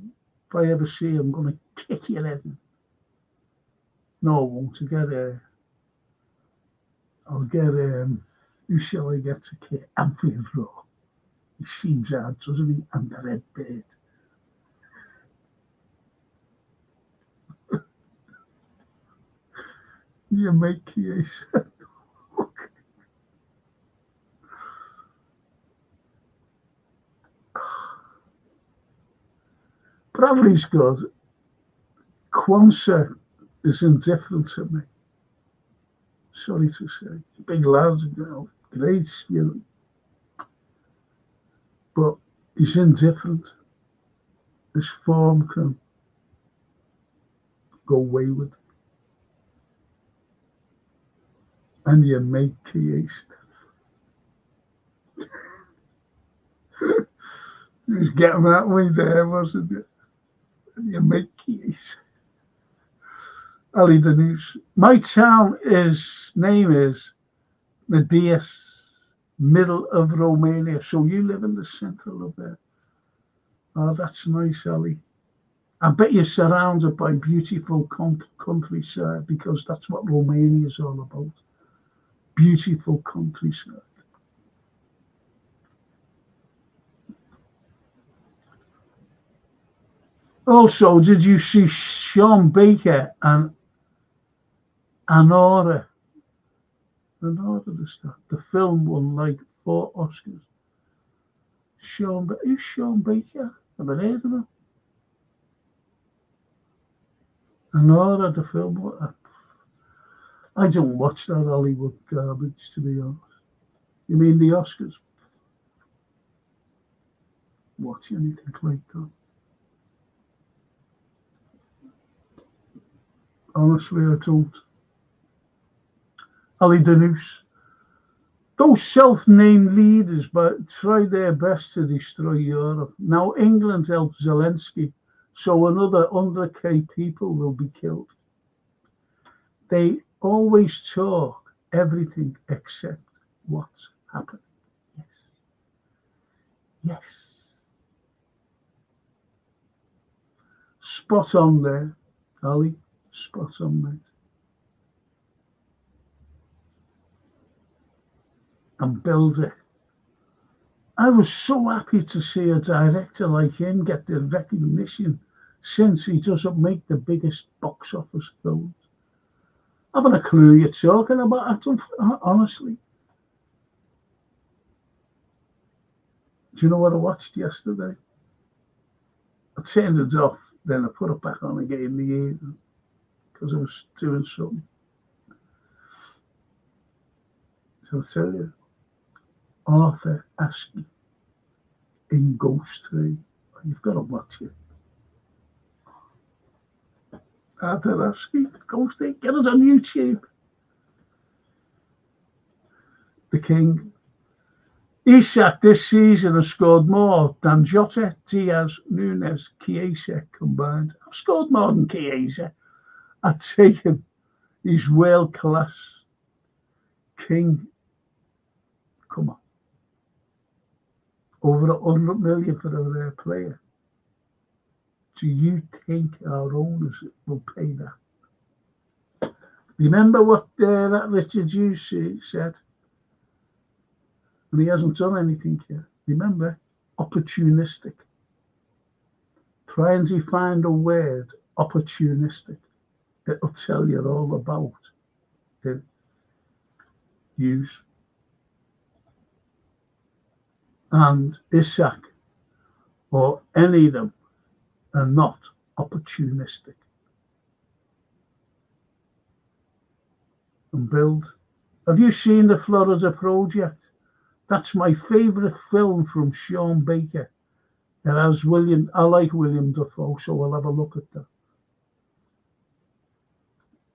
if I ever see him, I'm going to kick your head in. No, I won't. I'll get who shall I get to kick? Anfield Road. He seems hard, doesn't he? And the Red Bird. You make case. Bradley's good. Quansah is indifferent to me. Sorry to say. Big lads, you know, great, you know. But he's indifferent. His form can go wayward. And you make case. He was getting that way there, wasn't it? And you make case. Ali Danus. My town name is Medias, middle of Romania. So you live in the central of there. Oh, that's nice, Ali. I bet you're surrounded by beautiful countryside because that's what Romania is all about. Beautiful countryside. Also, did you see Sean Baker and Anora? The film won like 4 Oscars. Who's Sean Baker? Have I heard of him? Anora, the film. I don't watch that Hollywood garbage, to be honest. You mean the Oscars? Watch anything like that? Honestly, I don't. Ali Danus. Those self-named leaders try their best to destroy Europe. Now England helped Zelensky, so another 100k people will be killed. They always talk everything except what's happened. Yes. Yes. Spot on there, Ali. Spot on, mate. And build it. I was so happy to see a director like him get the recognition since he doesn't make the biggest box office films. I haven't a clue you're talking about, honestly. Do you know what I watched yesterday? I turned it off, then I put it back on again in the evening because I was doing something. So I'll tell you, Arthur Askey in Ghost Tree. You've got to watch it. Arthur Askey, Ghost Tree. Get it on YouTube. The King. Isak this season has scored more than Jota, Diaz, Nunes, Chiesa combined. I've scored more than Chiesa. I take him. He's world class. King. Come on. Over 100 million for a rare player. Do you think our owners will pay that? Remember what that Richard Hughes said? And he hasn't done anything yet. Remember, opportunistic. Try and find a word, opportunistic. It'll tell you all about it. Hughes. And Isak, or any of them, are not opportunistic. And build. Have you seen the Florida Project? That's my favourite film from Sean Baker. It has I like William Dafoe, so I'll have a look at that.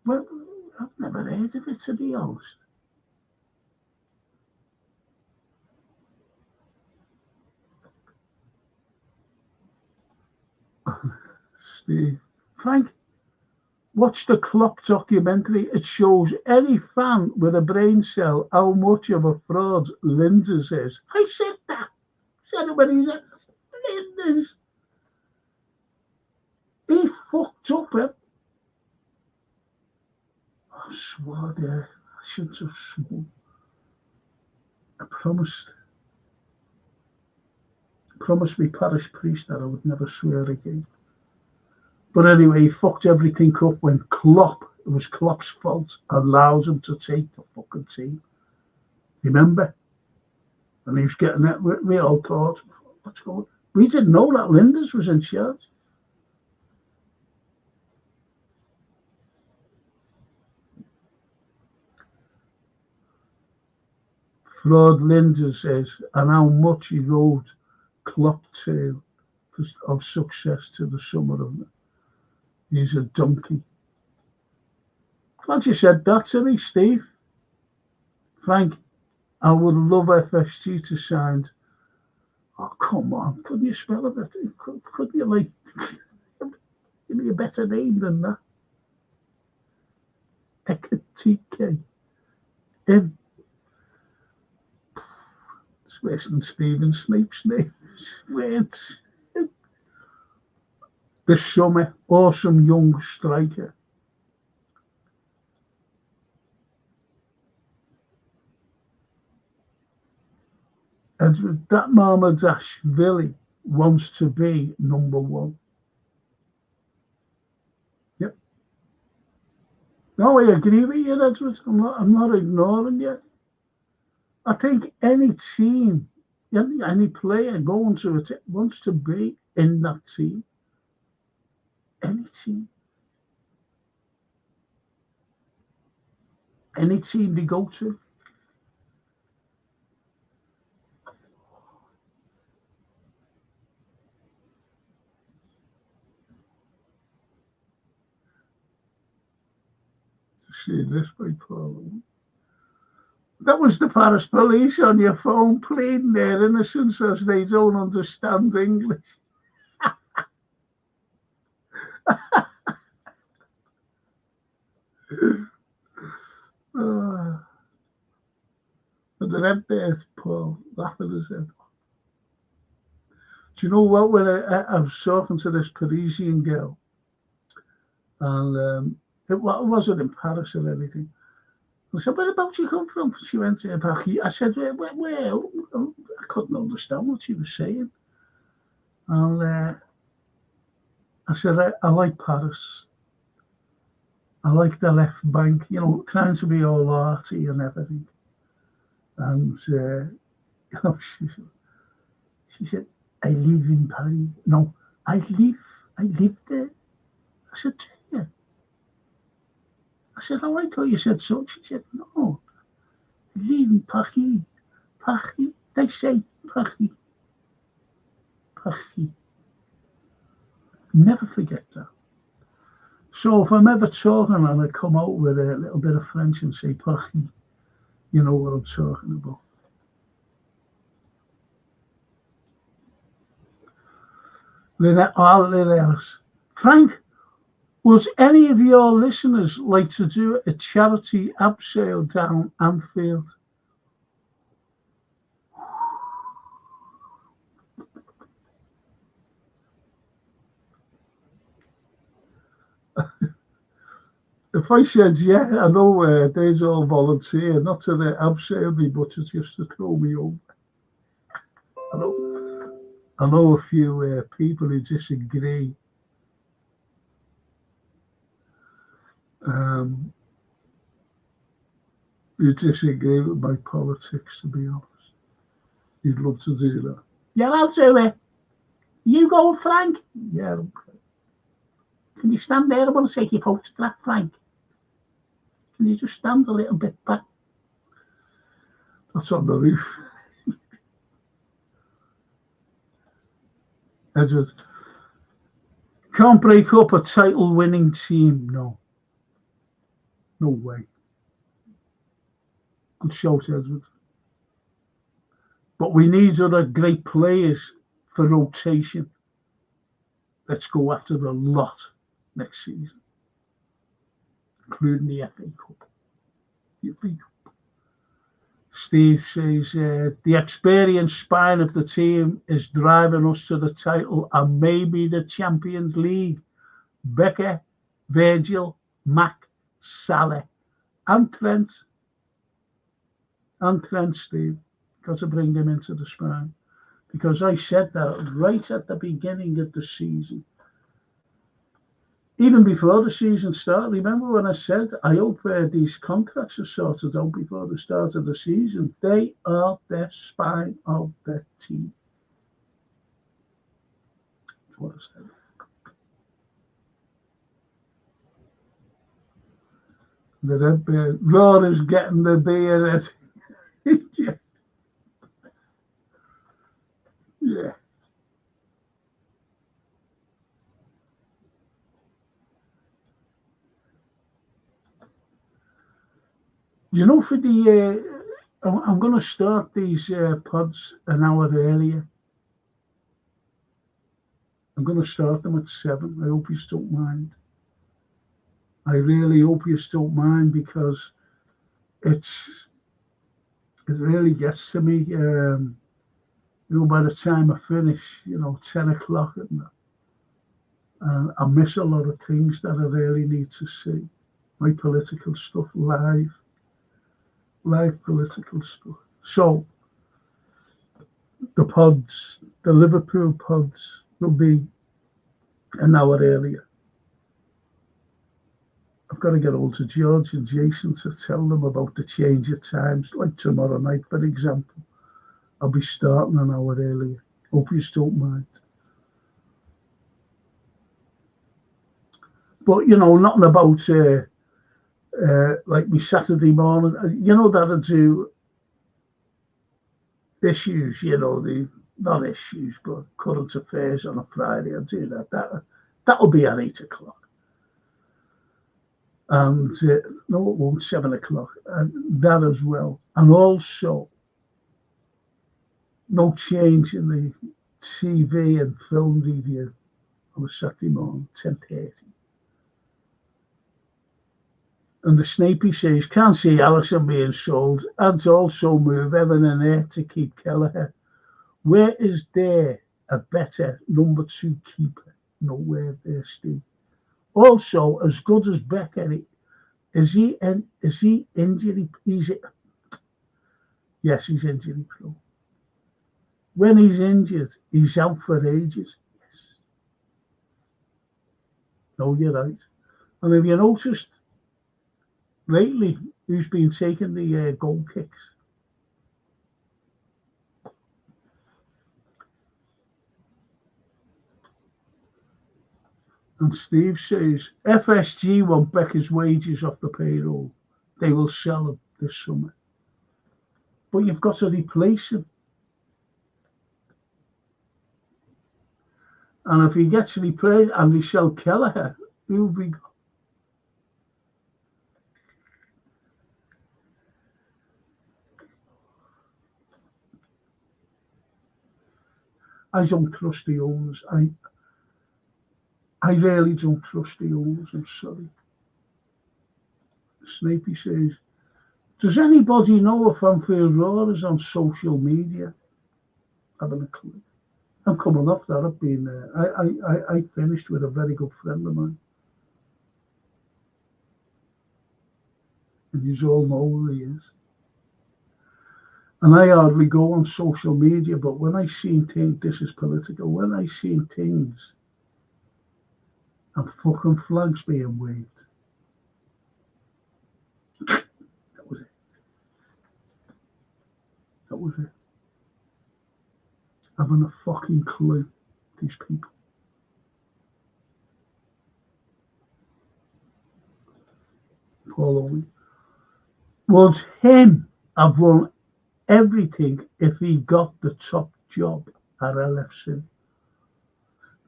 Well, I've never heard of it, to be honest. Steve. Frank, watch the Klopp documentary. It shows any fan with a brain cell how much of a fraud Linders is. I said that. Said it when he's at Linders. He fucked up it. I swore there. I shouldn't have sworn. I promised me parish priest that I would never swear again. But anyway, he fucked everything up when it was Klopp's fault, allowed him to take the fucking team. Remember? And he was getting that, we all thought, what's going on? We didn't know that Linders was in charge. Fraud Linders is, and how much he owed Klopp to of success to the summer of it. He's a donkey. Glad you said that to me, Steve. Frank, I would love FSG to sign. Oh, come on. Couldn't you spell it? Couldn't you, give me a better name than that? Ekatike. It's worse than Stephen Snape's name. Weird. This summer, awesome young striker. Edward, that Marmadashvili wants to be number one. Yep. No, I agree with you, Edward. I'm not ignoring you. I think any team, any player going to it wants to be in that team. Any team. any team they go to. See this by Paul. That was the Paris police on your phone pleading their innocence as they don't understand English. And the red beard, Paul, laughing his head. Do you know what? When I was talking to this Parisian girl, and it wasn't in Paris or anything. I said, "Whereabouts you come from?" She went to Paris. I said, "Where?" I couldn't understand what she was saying. And I said, I like Paris. I like the left bank, you know, trying to be all arty and everything. And you know, she said, "I live in Paris." No, I live there. I said, "Do you?" I said, "Oh, I thought you said so." She said, "No, I live in Paris. Paris. They say Paris. Paris." Never forget that. So if I'm ever talking and I come out with a little bit of French and say Paris, you know what I'm talking about. Frank, would any of your listeners like to do a charity abseil down Anfield? If I said, yeah, I know there's all volunteer, not to the abseil me, but it's just to throw me over. I know a few people who disagree. Who disagree with my politics, to be honest. You'd love to do that. Yeah, I'll do it. You go, Frank? Yeah, okay. Can you stand there? I want to take your photograph, Frank. Can you just stand a little bit back? That's on the roof. Edward. Can't break up a title-winning team. No. No way. Good shout, Edward. But we need other great players for rotation. Let's go after a lot next season, including the FA Cup. Steve says, the experienced spine of the team is driving us to the title and maybe the Champions League. Becker, Virgil, Mac, Salah, and Trent. And Trent, Steve. Got to bring him into the spine. Because I said that right at the beginning of the season. Even before the season started, remember when I said, I hope these contracts are sorted out before the start of the season. They are the spine of the team. That's what I said. The red beard. Laura's getting the beard. Yeah. Yeah. You know, for the I'm going to start these pods an hour earlier. I'm going to start them at 7. I hope you don't mind. I really hope you don't mind, because it really gets to me. You know, by the time I finish, 10 o'clock at night, I miss a lot of things that I really need to see. My political stuff, live political stuff. So the pods, the Liverpool pods, will be an hour earlier. I've got to get hold to George and Jason to tell them about the change of times. Like tomorrow night, for example, I'll be starting an hour earlier. Hope you don't mind. But, nothing about like me Saturday morning, you know that I do issues, the not issues, but current affairs on a Friday. I do that. That'll be at 8 o'clock. And no, it won't, 7 o'clock. And that as well. And also, no change in the TV and film review on a Saturday morning, 10:30. And the Snapey says, can't see Alisson being sold. And also move Evan and Air to keep Kelleher. Where is there a better number 2 keeper? Nowhere there, Steve. Also, as good as Becker, is he injury? Yes, he's injury prone. When he's injured, he's out for ages. Yes. No, you're right. And have you noticed lately who's been taking the goal kicks? And Steve says, FSG want Becker's wages off the payroll. They will sell him this summer. But you've got to replace him. And if he gets replaced and they sell Kelleher, who have we got? I don't trust the owners. I really don't trust the owners. I'm sorry. Snapey says, does anybody know if Anfield Roar is on social media? I haven't a clue. I'm coming off that. I've been I finished with a very good friend of mine. And you all know who he is. And I hardly go on social media, but when I seen things, this is political, when I seen things and fucking flags being waved, that was it. That was it. I haven't a fucking clue, these people. Paul Owen. Would him have won everything if he got the top job at LFC?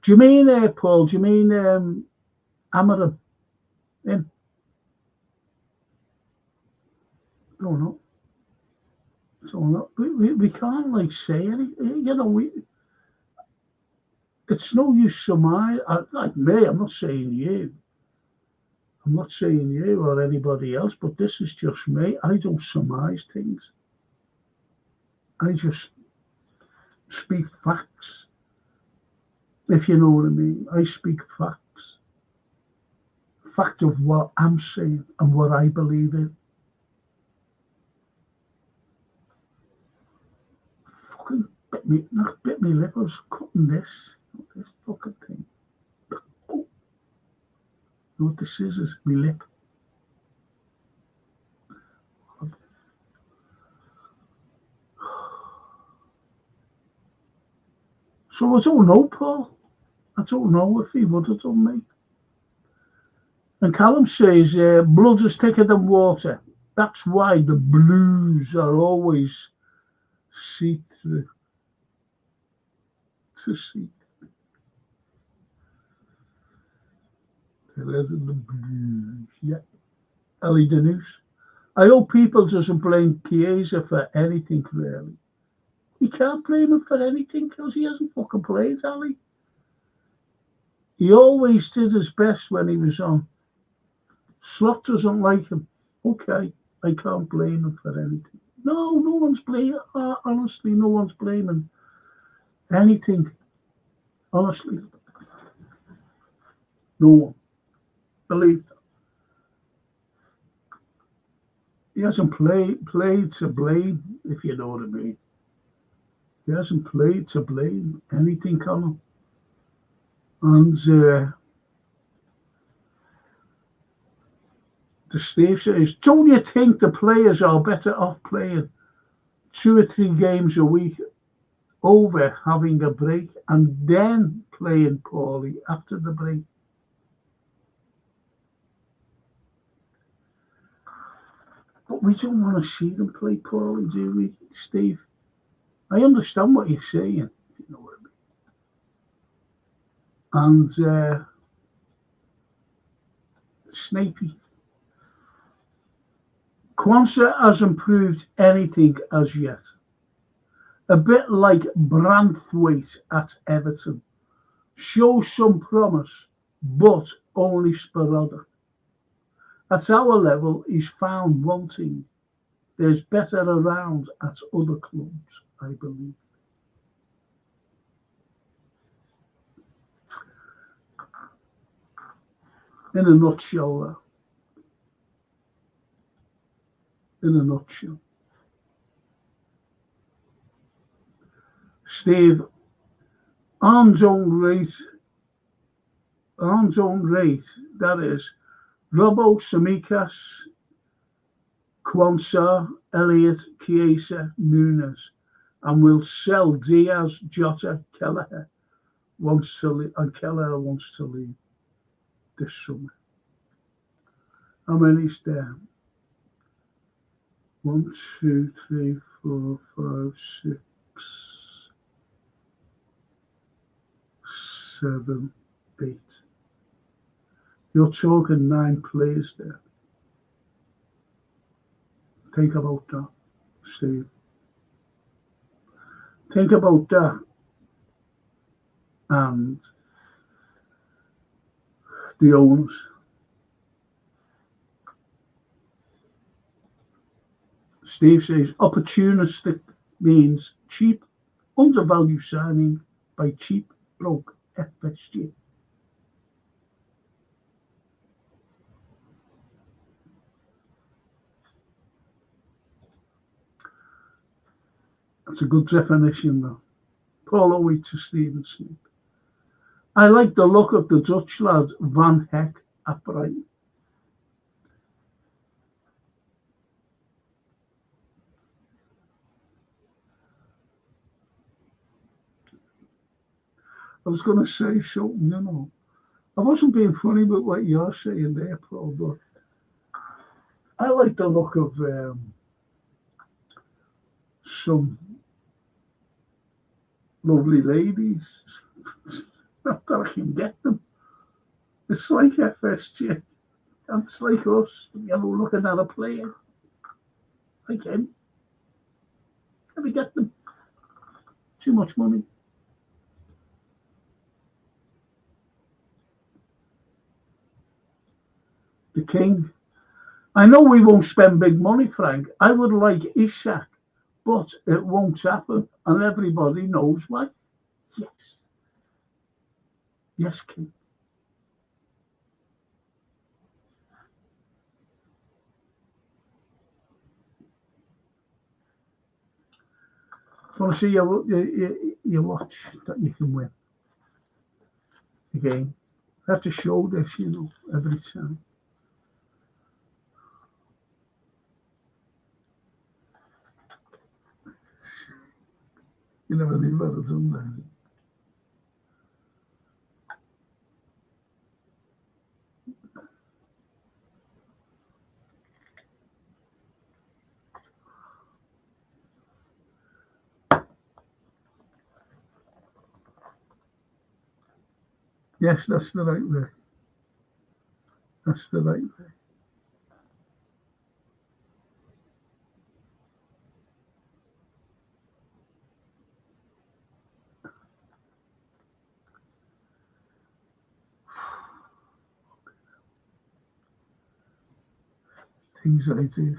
Do you mean, Paul, do you mean Amarim? Him? Don't know. We can't like say anything, it's no use surmise. Like me, I'm not saying you. I'm not saying you or anybody else, but this is just me. I don't surmise things. I just speak facts, if you know what I mean. I speak facts. Fact of what I'm saying and what I believe in. Fucking bit me lip. I was cutting this fucking thing. Oh. You know what this is me lip. So I don't know, Paul. I don't know if he would have done me. And Callum says, blood is thicker than water. That's why the blues are always see-through. To see. The blues. Yeah. Ellie Denous. I hope people doesn't blame Chiesa for anything, really. You can't blame him for anything because he hasn't fucking played, Ali. He always did his best when he was on. Slot doesn't like him. Okay, I can't blame him for anything. No one's blaming. Honestly, no one's blaming anything. Honestly, no one. Believe that. He hasn't played to blame, if you know what I mean. He hasn't played to blame anything on him. And the Steve says, don't you think the players are better off playing 2 or 3 games a week over having a break and then playing poorly after the break? But we don't want to see them play poorly, do we, Steve? I understand what you're saying, you know what I mean. And Snapey, Kwanzaa hasn't proved anything as yet. A bit like Branthwaite at Everton. Shows some promise, but only sporadic. At our level, he's found wanting. There's better around at other clubs, I believe. In a nutshell, Steve, arm's own rate, that is, Robbo, Samikas, Kwanzaa, Elliott, Chiesa, Nunes, and we'll sell Diaz, Jota, Kelleher wants to leave this summer. How many's there? 1, 2, 3, 4, 5, 6, 7, 8. You're talking 9 players there. Think about that, Steve. Think about that. And the owners. Steve says opportunistic means cheap, undervalued signing by cheap, broke FSG. That's a good definition, though. Paul Owe to Stephen Smith. I like the look of the Dutch lad Van Heck at Brighton. I was going to say something, you know. I wasn't being funny about what you're saying there, Paul, but I like the look of some lovely ladies. Not that I can get them. It's like FSG. And it's like us, you know, looking at a player. Like him. Can we get them? Too much money. The King. I know we won't spend big money, Frank. I would like Isak, but it won't happen, and everybody knows why. Yes. Yes, King. Want to see your watch that you can win again? I have to show this, you know, every time. You never knew what I'd done that. Yes, that's the right way. That's the right way. Things I do.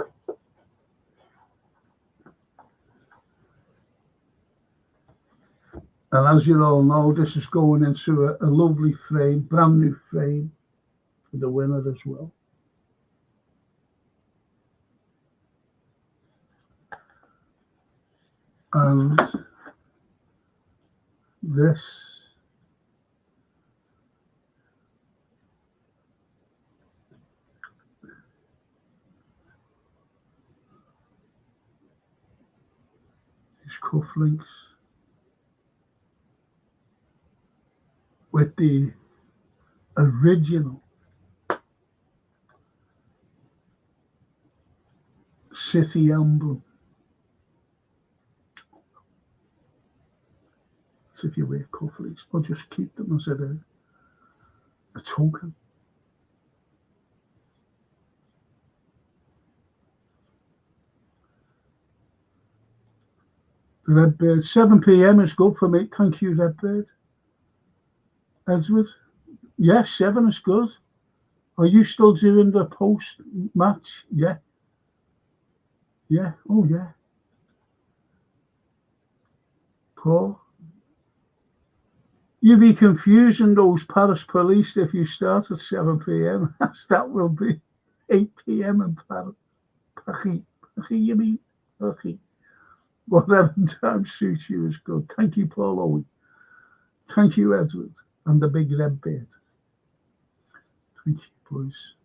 And as you all know, this is going into a lovely frame, brand new frame for the winner as well. And this is cufflinks with the original City emblem. That's if you wear cufflinks, or just keep them as a token. The Redbird, 7 p.m. is good for me. Thank you, Redbird. Edward, yes, 7 is good. Are you still doing the post-match? Yeah. Yeah, oh yeah. Paul, you'll be confusing those Paris police if you start at 7 p.m. That will be 8 p.m. in Paris. Paris, you mean? Paris. Whatever time suits you is good. Thank you, Paul Owen. Thank you, Edward. And the big red beard. Thank you, boys.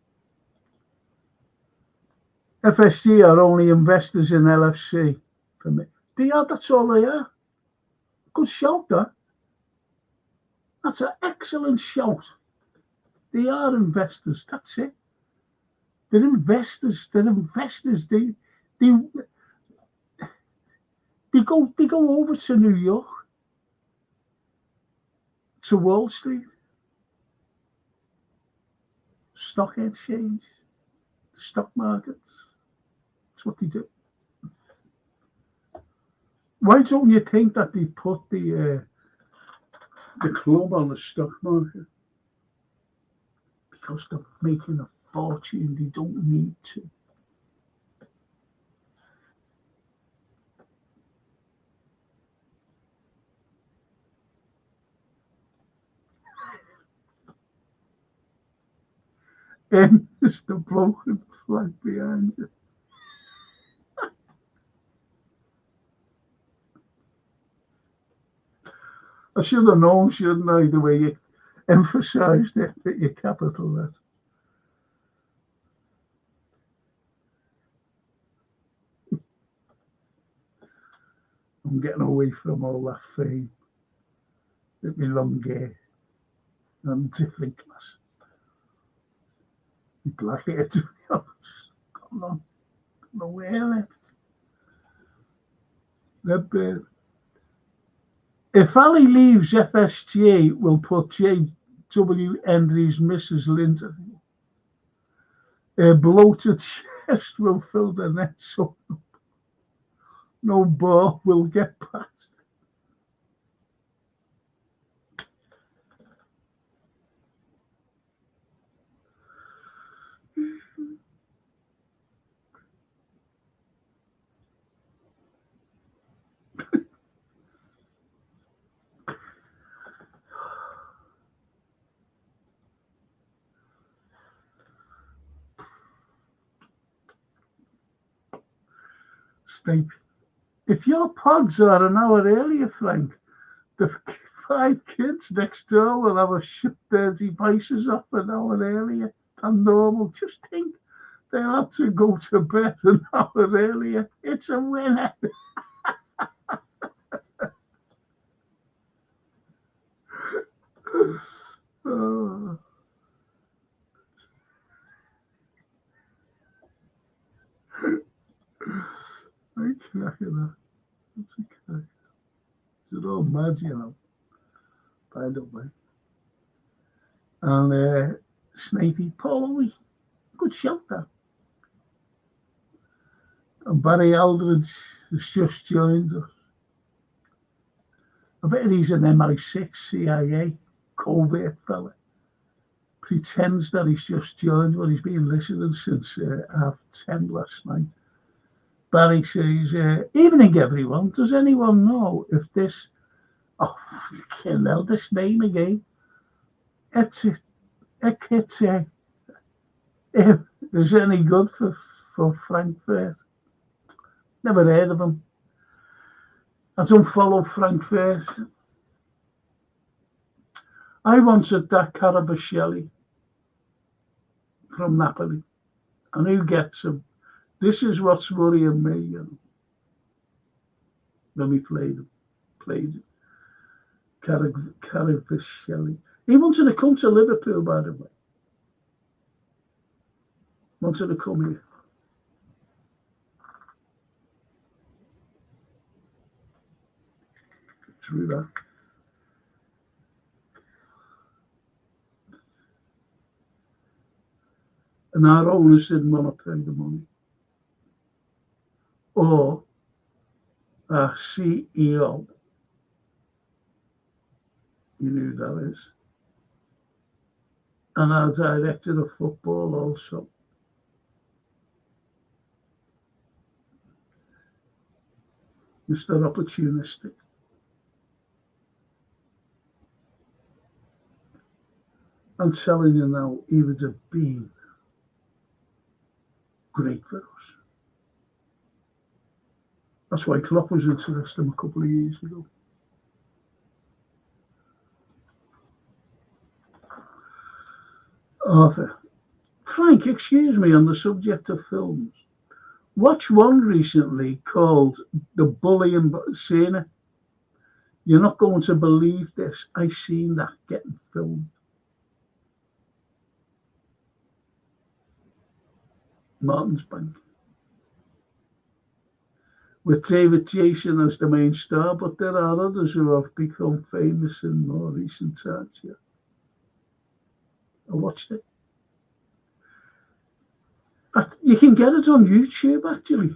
FSG are only investors in LFC for me. They are, that's all they are. Good shout, that. That's an excellent shout. They are investors, that's it. They're investors. They're investors. They go over to New York, to Wall Street, stock exchange, stock markets. That's what they do. Why don't you think that they put the club on the stock market? Because they're making a fortune. They don't need to. And it's the broken flag behind you. I should have known, shouldn't I, the way you emphasised it, that you capital that. I'm getting away from all that fame, with my long hair and different class. My black hair, to be honest. Come on, no way left. Redbird. If Ali leaves FSG, we'll put J.W. Hendry's Mrs. Linton. Her bloated chest will fill the net, so no ball will get past. Snape. If your pods are an hour earlier, Frank, the 5 kids next door will have a ship their devices off an hour earlier than normal. Just think, they'll have to go to bed an hour earlier. It's a winner. Oh. I'm cracking that. That's okay. It's all mad, you know, by the way. And Snapey, Paulie, good shout there. And Barry Aldridge has just joined us. I bet he's an MI6 CIA covert fella. Pretends that he's just joined, but he's been listening since 10:30 last night. Barry says, evening everyone, does anyone know if this, oh, fucking hell, this name again, is any good for Frankfurt? Never heard of him. I don't follow Frankfurt. I wanted that Carabascelli from Napoli, and who gets him? This is what's worrying me, you know. When we played it. Carabascelli. He wanted to come to Liverpool, by the way. Wanted to come here. through that. And our owners didn't want to pay the money. Or our CEO, you knew that is, and our director of football also. Mr. Opportunistic. I'm telling you now, he would have been great for us. That's why Klopp was interested him a couple of years ago. Arthur. Frank, excuse me, on the subject of films. Watch one recently called The Bully and Sienna. You're not going to believe this. I seen that getting filmed. Martin's Bank. With David Jason as the main star, but there are others who have become famous in more recent times. Yeah. I watched it. You can get it on YouTube actually,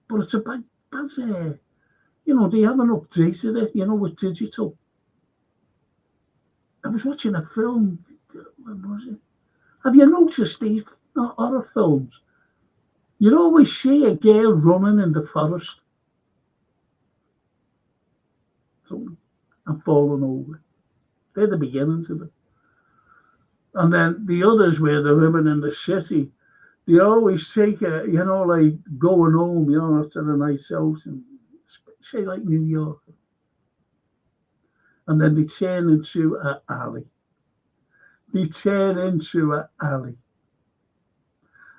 but it's a bad they haven't updated it, with digital. I was watching a film, when was it? Have you noticed these horror films? You always see a girl running in the forest and falling over. They're the beginnings of it. And then the others where they're living in the city, they always take like going home, after the night's out, and say like New York. And then they turn into an alley.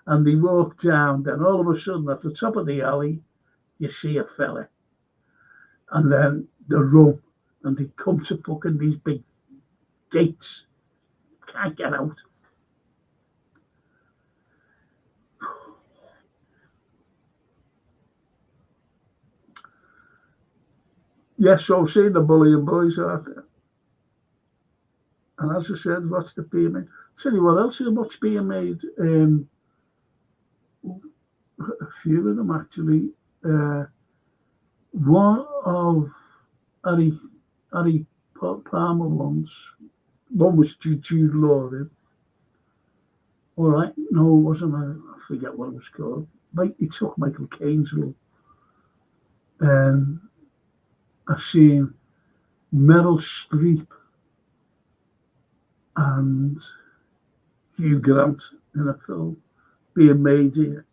And they walk down, then all of a sudden at the top of the alley, you see a fella. And then they run, and they come to fucking these big gates. Can't get out. Yes, so see the Bully and Boys out there. And as I said, what's the being made? Tell you what else is what's being made. A few of them actually. One of Harry Palmer ones. One was Jude Law. All right, no, it wasn't. I forget what it was called. He took Michael Caine's role. I've seen Meryl Streep and Hugh Grant in a film being made here.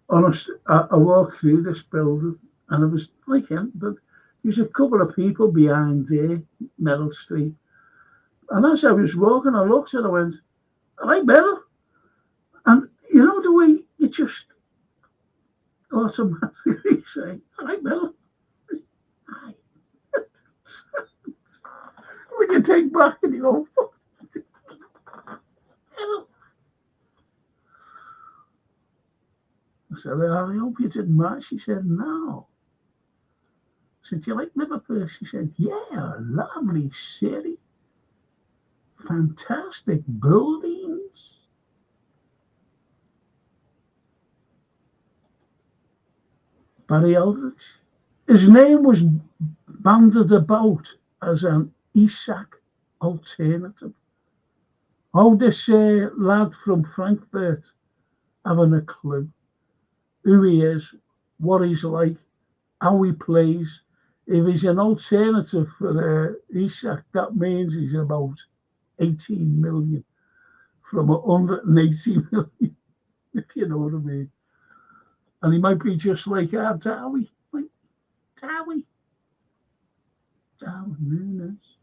Honestly, I walked through this building and it was like him, but there's a couple of people behind there, Meryl Streep. And as I was walking, I looked at her and went, "All right, Meryl." And the way you just automatically say, "All right, Meryl." Hi. When you take back and you go, Meryl. I said, "I hope you didn't mind." She said, "No." I said, "Do you like Liverpool?" She said, "Yeah, lovely city. Fantastic buildings." Barry Aldrich. His name was bandied about as an Isak alternative. How this lad from Frankfurt having a clue who he is, what he's like, how he plays. If he's an alternative for Isak, that means he's about 18 million from 180 million, if you know what I mean. And he might be just like Darwin, Darwin Nunes,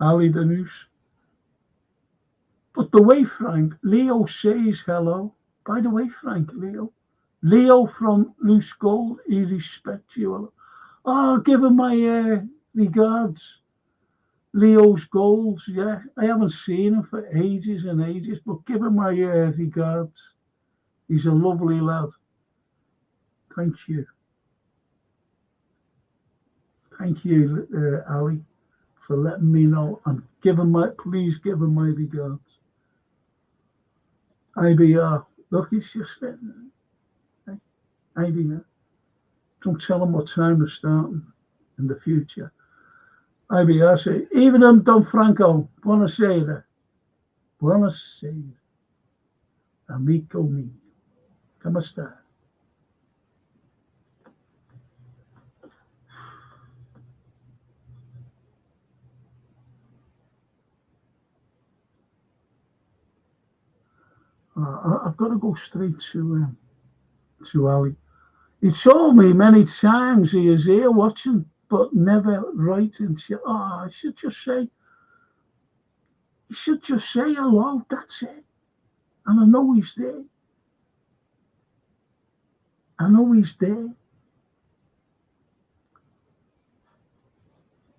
Ali Danus. But the way Leo says hello. By the way, Frank, Leo from Loose Gold, he respects you. Oh, give him my regards. Leo's goals, yeah. I haven't seen him for ages and ages, but give him my regards. He's a lovely lad. Thank you. Thank you, Ali, for letting me know. And please give him my regards. IBR, look, he's just written. Hey, IBR, don't tell him what time we're starting in the future. IBR say, even Don Franco, buonasera. Buonasera. Amico mio. Come sta? I've got to go straight to Ali. He told me many times he is here watching, but never writing. I should just say hello. That's it. And I know he's there.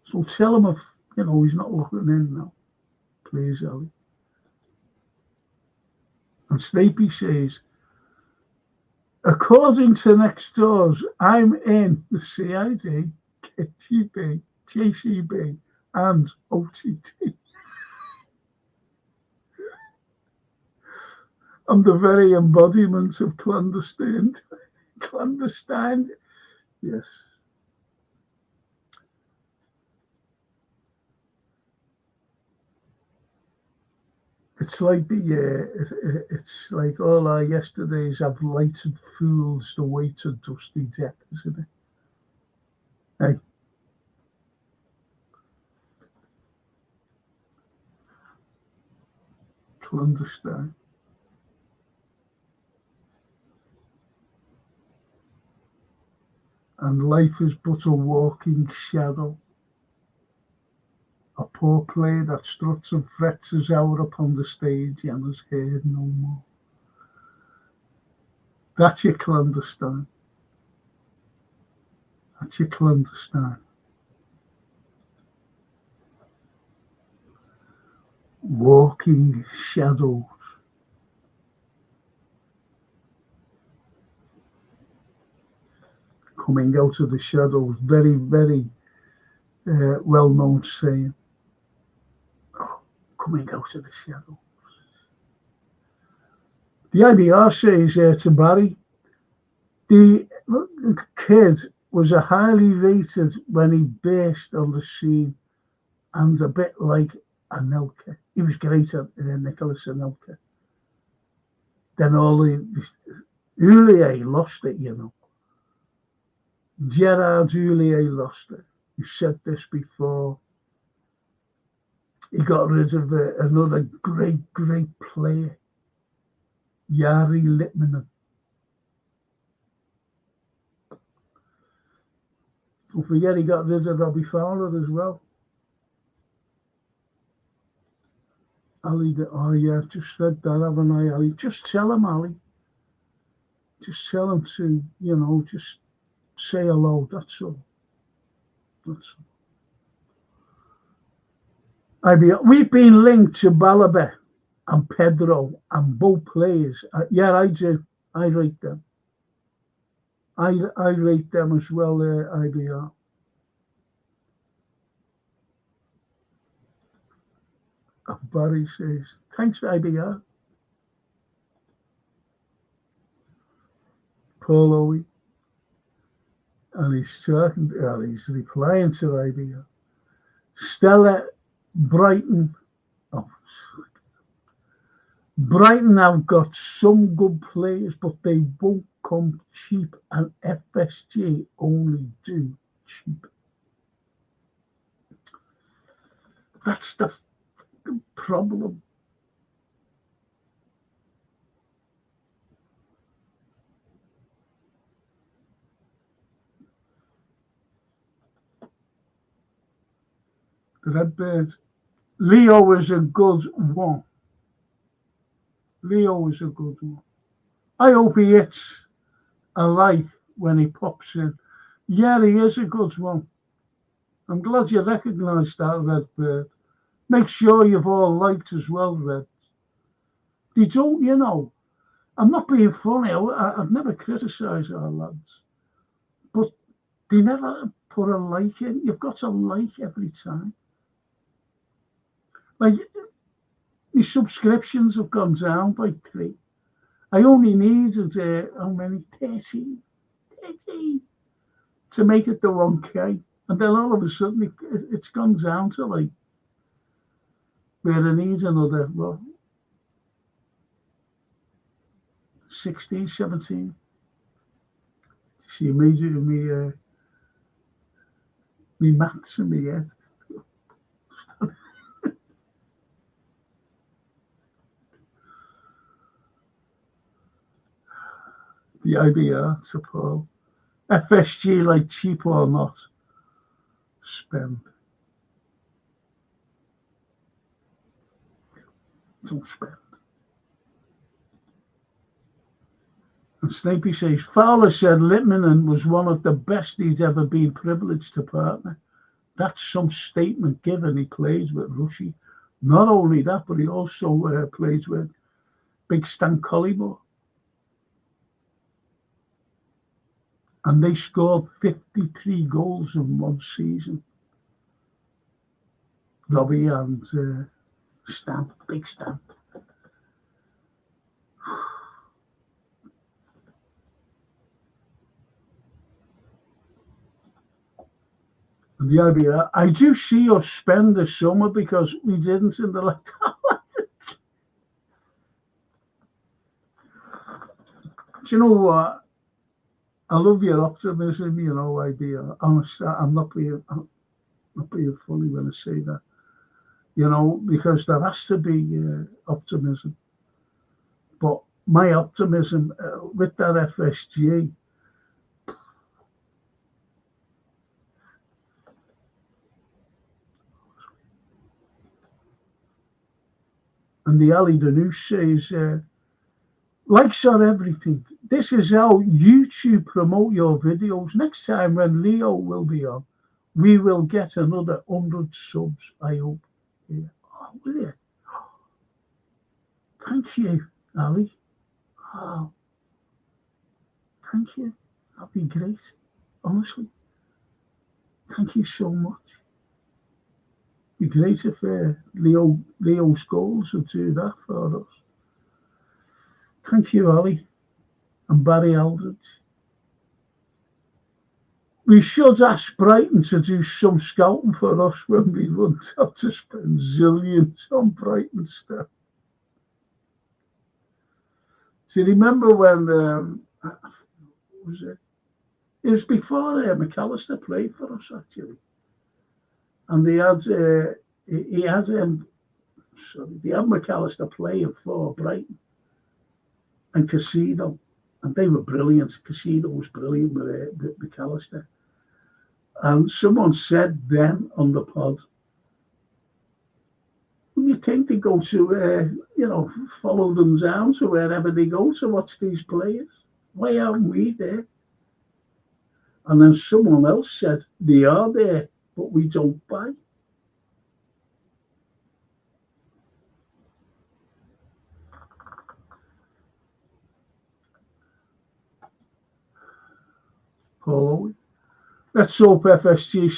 So tell him if he's not looking in now, please, Ali. And Snapey says, according to next doors, I'm in the CID, KGB, JCB, and OTT. I'm the very embodiment of clandestine. Clandestine, yes. It's like it's like all our yesterdays have lighted fools the way to dusty death, isn't it? Hey. Clandestine. And life is but a walking shadow. A poor player that struts and frets his hour upon the stage and is heard no more. That's your clandestine. That's your clandestine. Walking shadows. Coming out of the shadows. Very, very well-known saying. Coming out of the shadows. The IBR says to Barry, the kid was a highly rated when he burst on the scene and a bit like Anelka. He was great at Nicholas Anelka. Then Houllier lost it, Gerard Houllier lost it. You said this before. He got rid of another great player, Jari Litmanen. Don't forget he got rid of Robbie Fowler as well. Ali, I've just read that, haven't I, Ali? Just tell him, Ali. Just tell him to, just say hello. That's all. That's all. We've been linked to Balaba and Pedro and both players. Yeah, I do. I rate them. I rate them as well, IBR. And Barry says, thanks, IBR. Paul Owie. And he's replying to IBR. Stella Brighton. Brighton have got some good players, but they won't come cheap, and FSG only do cheap. That's the problem. The Redbird. Leo is a good one. Leo is a good one. I hope he hits a like when he pops in. Yeah, he is a good one. I'm glad you recognised that, Redbird. Make sure you've all liked as well, Red. They don't, I'm not being funny. I've never criticised our lads. They never put a like in. You've got to like every time. Like, my subscriptions have gone down by 3. I only needed, how many? 13 to make it the 1K. And then all of a sudden, it's gone down to like, where I need another, well, 16, 17. See, me maths in my head. The IBR to Paul. FSG, like cheap or not, spend. Don't spend. And Snapey says, Fowler said Littmanen was one of the best he's ever been privileged to partner. That's some statement given he plays with Rushy. Not only that, but he also plays with Big Stan Collymore. And they scored 53 goals in one season. Robbie and Stan, Big Stan. And the IBR, I do see us spend the summer because we didn't in the last. Do you know what? I love your optimism, you know, IBR. Honestly, I'm not being funny when I say that. You know, because there has to be optimism. But my optimism with that FSG, and the Ali Danush says, likes are everything. This is how YouTube promote your videos. Next time when Leo will be on, we will get another 100 subs, I hope. Yeah. Oh, will you? Thank you, Ali. Oh, thank you. That'd be great. Honestly. Thank you so much. It'd be great if Leo Scholes would do that for us. Thank you, Ali and Barry Aldridge. We should ask Brighton to do some scouting for us when we wouldn't have to spend zillions on Brighton stuff. Do you remember when, was it? It was before McAllister played for us, actually. And they had McAllister playing for Brighton and Casino. And they were brilliant. Casino was brilliant with McAllister. And someone said then on the pod, when you think they go to, follow them down to wherever they go to watch these players? Why aren't we there? And then someone else said, they are there, but we don't buy. Paul Owen. Let's hope FSG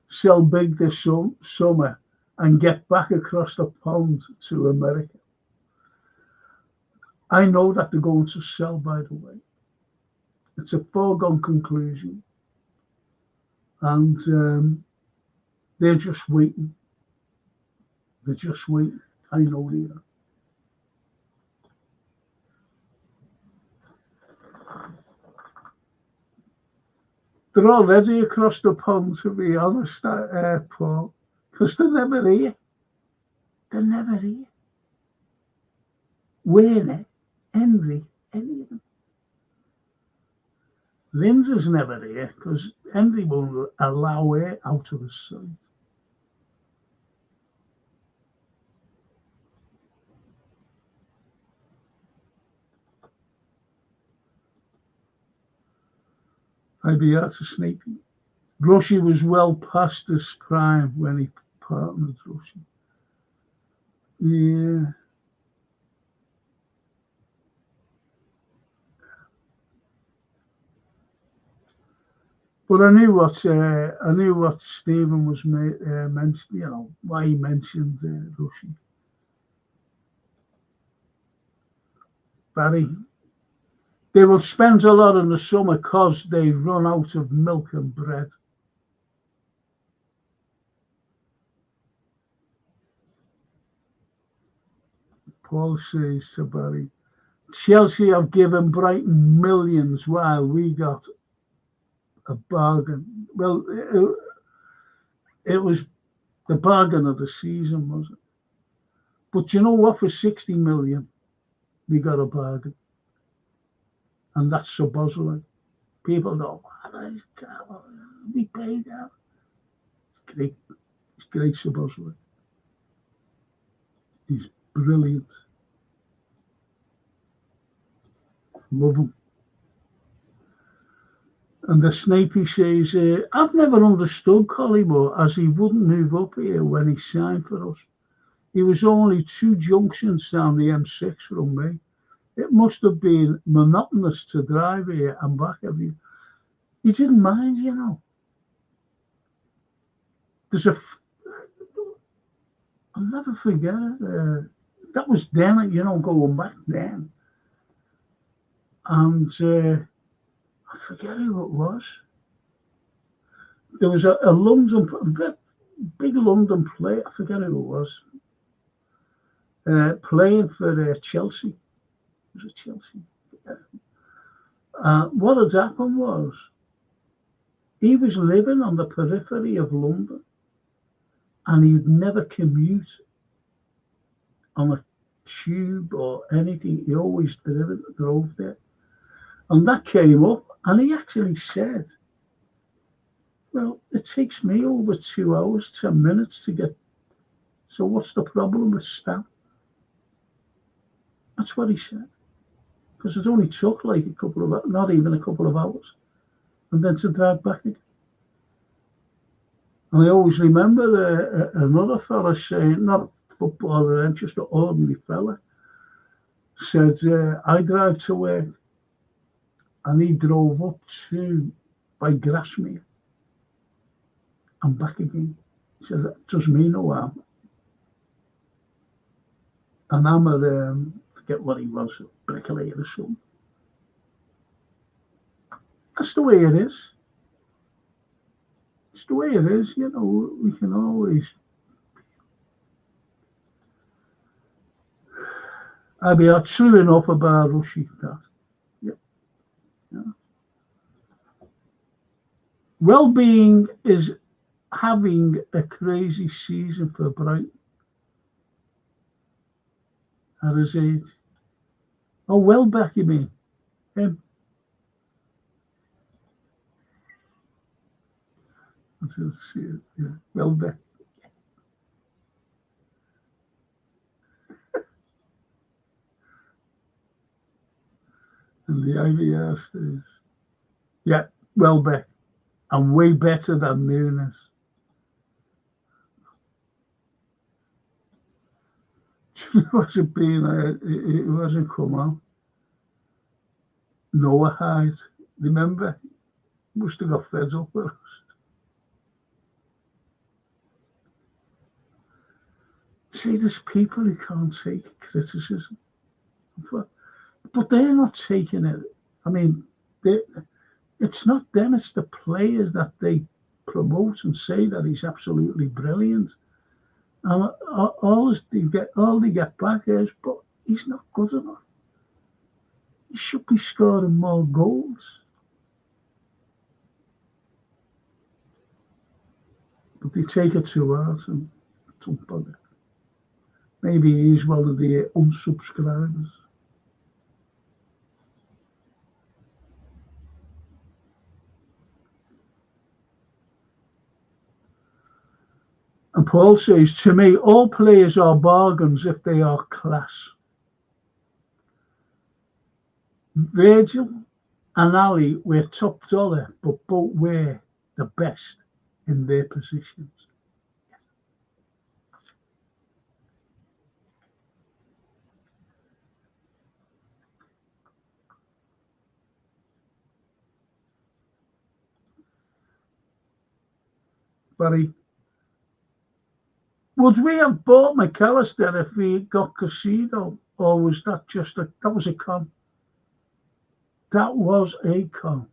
sell big this summer and get back across the pond to America. I know that they're going to sell, by the way. It's a foregone conclusion. And they're just waiting. They're just waiting. I know they are. They're already across the pond, to be honest, Paul, because they're never here. They're never here. Werner, Henry, any of them. Lindsay's never here because Henry won't allow her out of the sight. IBR to Snapey. Rushy was well past his prime when he partnered Rushy. Yeah. But I knew what Stephen was mentioned. You know why he mentioned Rushy. Barry, they will spend a lot in the summer because they run out of milk and bread. Paul says to Barry, Chelsea have given Brighton millions while we got a bargain. Well, it was the bargain of the season, was it? But you know what? For 60 million, we got a bargain. And that's Szoboszlai. People go, we paid that. It's great Szoboszlai. He's brilliant. Love him. And the Snapey says, I've never understood Collymore as he wouldn't move up here when he signed for us. He was only 2 junctions down the M6 from me. It must have been monotonous to drive here and back every. He didn't mind, you know. I'll never forget it. That was then, you know, going back then. And I forget who it was. There was a London, big London player, I forget who it was, playing for Chelsea. Was it Chelsea? What had happened was he was living on the periphery of London and he'd never commute on a tube or anything. He always drove there. And that came up and he actually said, well, it takes me over 2 hours, 10 minutes to get. So what's the problem with Stan? That's what he said. Because it only took like not even a couple of hours. And then to drive back again. And I always remember another fella saying, not a footballer, and just an ordinary fella, said, I drive to work. And he drove up by Grasmere and back again. He said, that does me no harm. And I'm forget what he was, a bricklayer or something. That's the way it is. It's the way it is, you know, we can always. We are true enough about Rushy, that. Yep. Yeah. Well-being is having a crazy season for Brighton. At his age. Oh, Welbeck, you mean? Him. Yeah, Welbeck. And the IVR says, yeah, Welbeck. I'm way better than Nunes. It wasn't come on. Noah Hyde, remember? Must have got fed up with us. See, there's people who can't take criticism. But they're not taking it. I mean, it's not them, it's the players that they promote and say that he's absolutely brilliant. And all they get back is, but he's not good enough. He should be scoring more goals. But they take it too hard and don't bother. Maybe he's one of the unsubscribers. And Paul says, to me, all players are bargains if they are class. Virgil and Ali were top dollar, but both were the best in their positions. Barry. Would we have bought McAllister if we got Casino, or was that just that was a con? That was a con.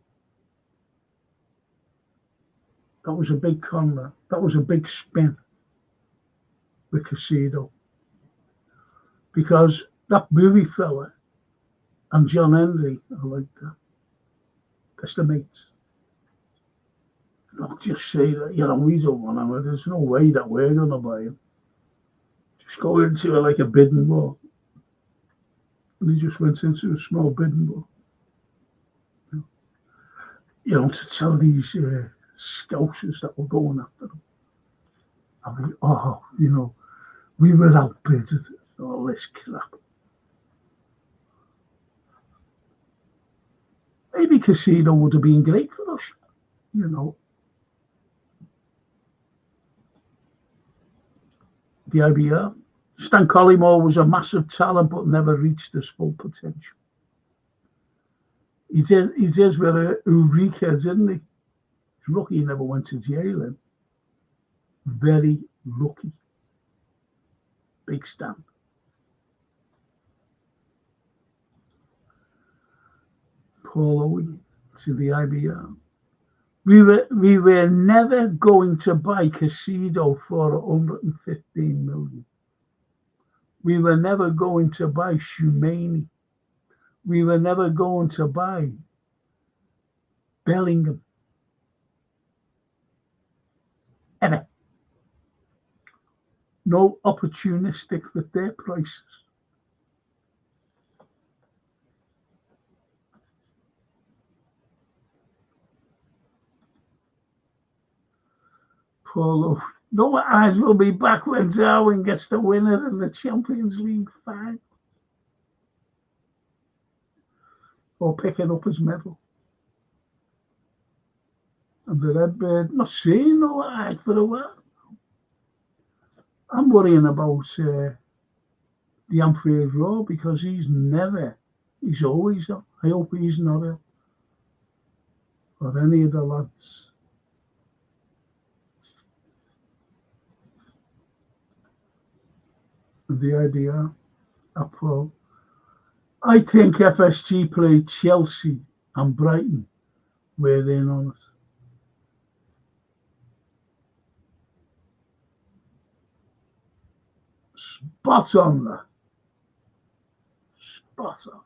That was a big con. That was a big spin with Casino, because that movie fella and John Henry are like that. That's the mates. I'll just say that, we don't want him. There's no way that we're going to buy him. Just go into like a bidding war. And he just went into a small bidding war. To tell these scousers that were going after him. I mean, we were outbid, all this crap. Maybe Casino would have been great for us, The IBR. Stan Collymore was a massive talent, but never reached his full potential. He did with Ulrika, didn't he? He's lucky he never went to jail. Then. Very lucky. Big Stan. Paul Owen to the IBR. We were never going to buy Casino for 115 million. We were never going to buy Shumani. We were never going to buy Bellingham. Ever. No opportunistic with their prices. Paulo. No eyes will be back when Darwin gets the winner in the Champions League final. Or picking up his medal. And the Redbird not seeing no eyes for a while. I'm worrying about the Anfield Road because he's always up. I hope he's not ill. Or any of the lads. And the idea, Paul. I think FSG played Chelsea and Brighton were in on it. Spot on that. Spot on.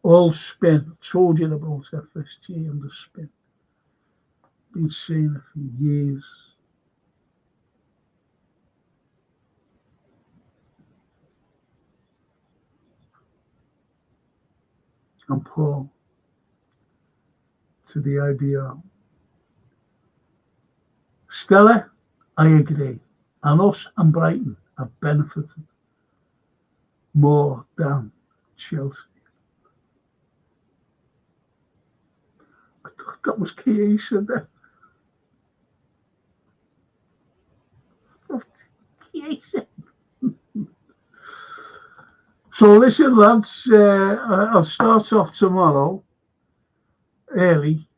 All spin. I told you about FSG and the spin. Been saying it for years. And Paul to the IBR. Stella, I agree. And us and Brighton have benefited more than Chelsea. I thought that was Chiesa then. Chiesa. So listen, lads, I'll start off tomorrow early,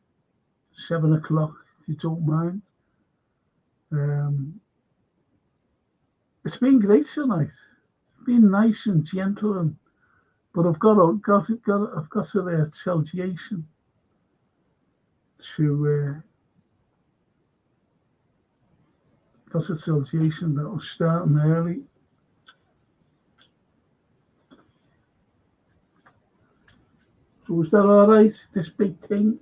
7 o'clock, if you don't mind. It's been great tonight. It's been nice and gentle, but I've got to tell Jason that we're starting early. So is that all right, this big thing?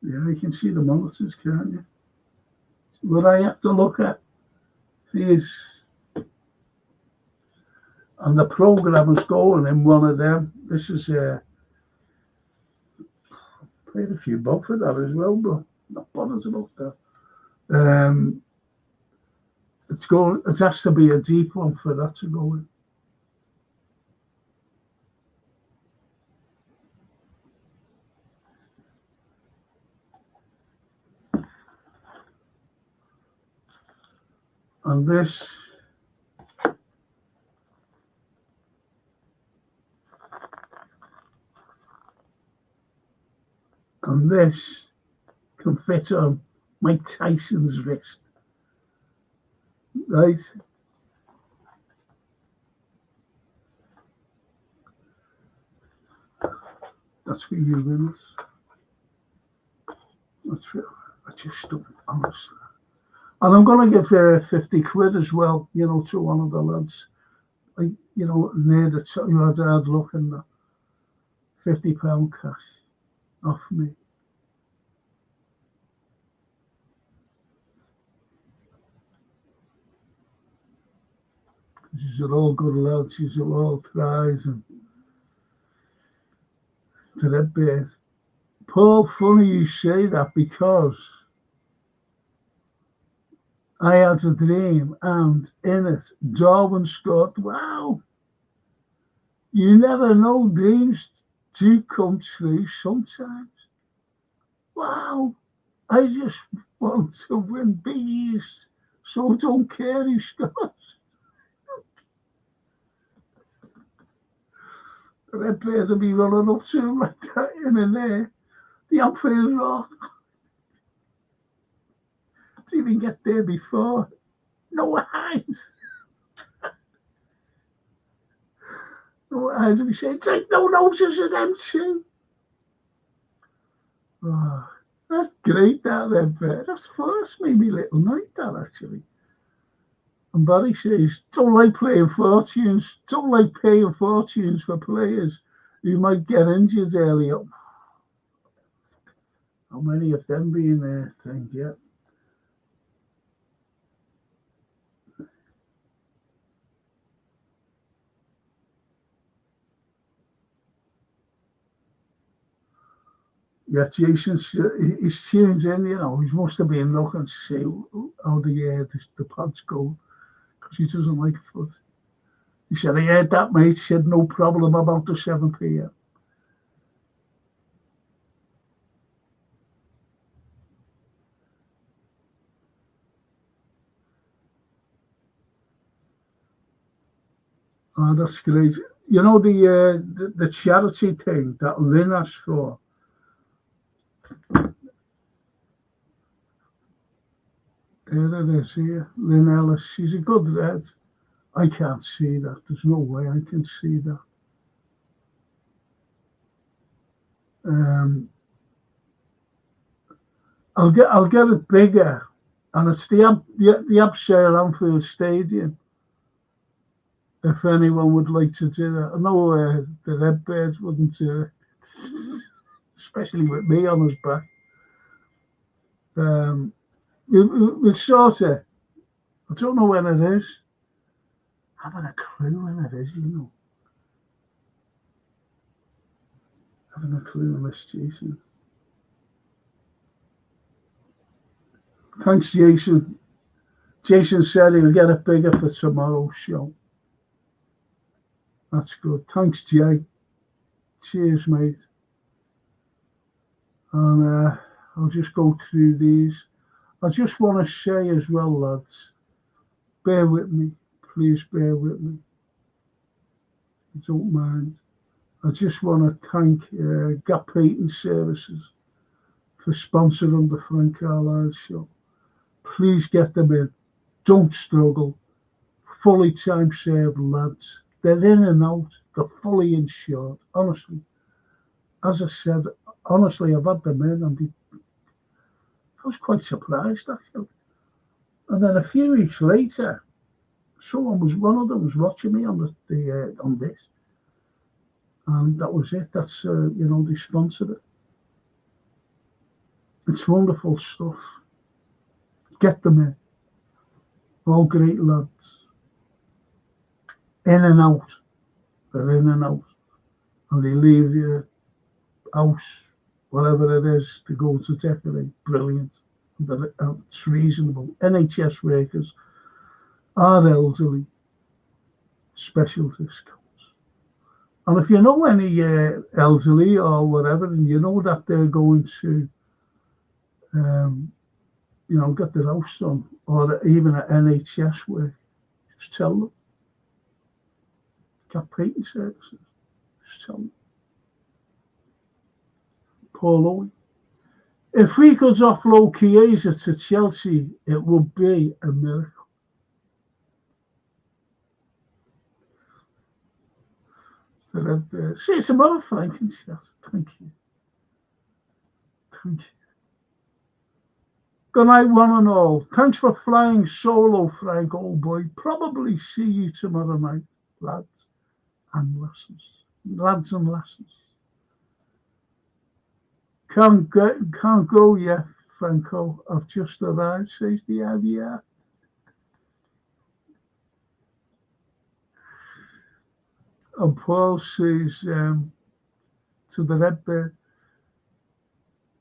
Yeah, you can see the monitors, can't you? What I have to look at is, and the program is going in one of them. This is played a few both for that as well, but not bothered about that. It has to be a deep one for that to go in. And this And this can fit on Mike Tyson's wrist. Right? That's for you, winners. That's for, I just stuck it, honestly. And I'm going to give 50 quid as well, you know, to one of the lads. Like, you know, near the top, you had a hard look in that. £50 cash off me. These are all good lads, these are all tries and to that bit. Paul, funny you say that because I had a dream and in it, Darwin scored. Wow! You never know, dreams do come true sometimes. Wow! I just want to win bees, so I don't care who scores. Red players will be running up to him like that in and there. The outfield wrong. To even get there before. No eyes. No eyes. We say, take no notice of them too. Oh, that's great, that Red Bear. That's made me a little night, that actually. And Barry says, don't like playing fortunes, don't like paying fortunes for players who might get injured early up. How many of them being there, think, yeah. Yeah, Jason, he's tunes in, you know, he must have been looking to see how the pods go, because he doesn't like foot. He said, I heard that, mate. He said, no problem about the 7 p.m. Oh, that's great. You know, the charity thing that Lynn asked for, here it is here, Lynn Ellis, she's a good red. I can't see that. There's no way I can see that. I'll get it bigger, and it's the Absale Anfield Stadium. If anyone would like to do that, I know the Redbirds wouldn't do it, especially with me on his back. We'll sort it. I don't know when it is. I haven't a clue when it is, you know. I haven't a clue on this, Jason. Thanks, Jason. Jason said he'll get it bigger for tomorrow's show. That's good. Thanks, Jay. Cheers, mate. And I'll just go through these. I just want to say as well, lads, bear with me. Please bear with me. I don't mind. I just want to thank Gap Painting Services for sponsoring the Frank Carlyle show. Please get them in. Don't struggle. Fully time served lads. They're in and out. They're fully insured. Honestly. As I said, honestly, I've had them in and I was quite surprised actually. And then a few weeks later, one of them was watching me on on this. And that was it. That's, you know, they sponsored it. It's wonderful stuff. Get them in. All great lads. In and out. They're in and out. And they leave your house, whatever it is, to go to decorate. Brilliant. It's reasonable. NHS workers are elderly. Special discounts. And if you know any elderly or whatever, and you know that they're going to, you know, get their house done, or even at NHS work, just tell them. Gap Painting Services. Just tell them. Paul Owen, If we could offload Chiesa to Chelsea, it would be a miracle. See you tomorrow, Frank and chat. Thank you. Thank you. Good night, one and all. Thanks for flying solo, Frank, old boy. Probably see you tomorrow night, lads and lasses. Lads and lasses. Can't go yet, Franco. I've just arrived, says the idea. And Paul says to the Redbird,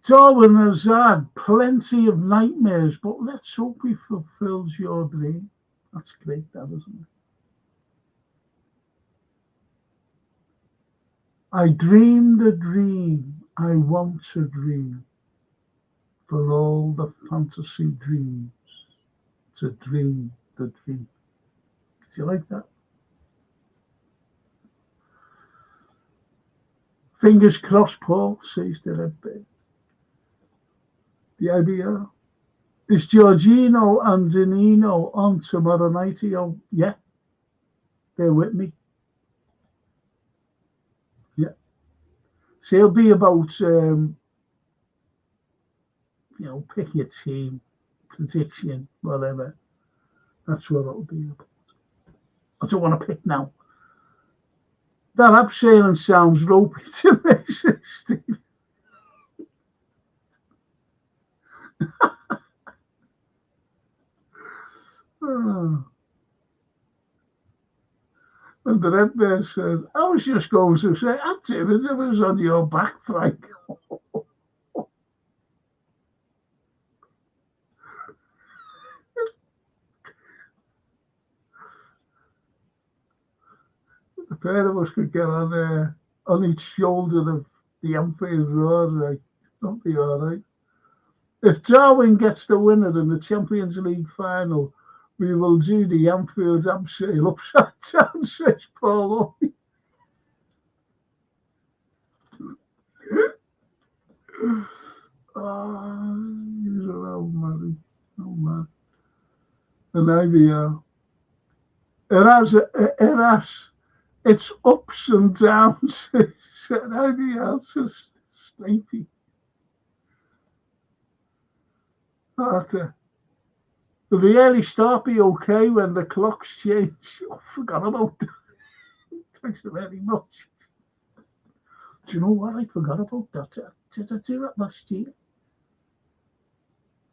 Darwin has had plenty of nightmares, but let's hope he fulfills your dream. That's great, that, isn't it? I dreamed a dream I want to dream, for all the fantasy dreams, to dream the dream. Did you like that? Fingers crossed, Paul, says the Redbird. The idea. Is Jorginho and Zanino on tomorrow night? Yeah, they're with me. Yeah. So it'll be about, pick your team, prediction, whatever. That's what it'll be about. I don't want to pick now. That abseiling sounds ropey to me, Steve. Oh. And the Red Bear says, I was just going to say, I'd do it if it was on your back, Frank. The pair of us could get on each shoulder of the Anfield Road, right? That'll be all right. If Darwin gets the winner in the Champions League final, we will do the Anfield abseil upside down, says Paulo. He's an old man. Oh, man. And IBR. It has its ups and downs. And IBR's just sleepy. The early start be okay when the clocks change. I forgot about that. Thanks very much. Do you know what? I forgot about that. Did I do that last year?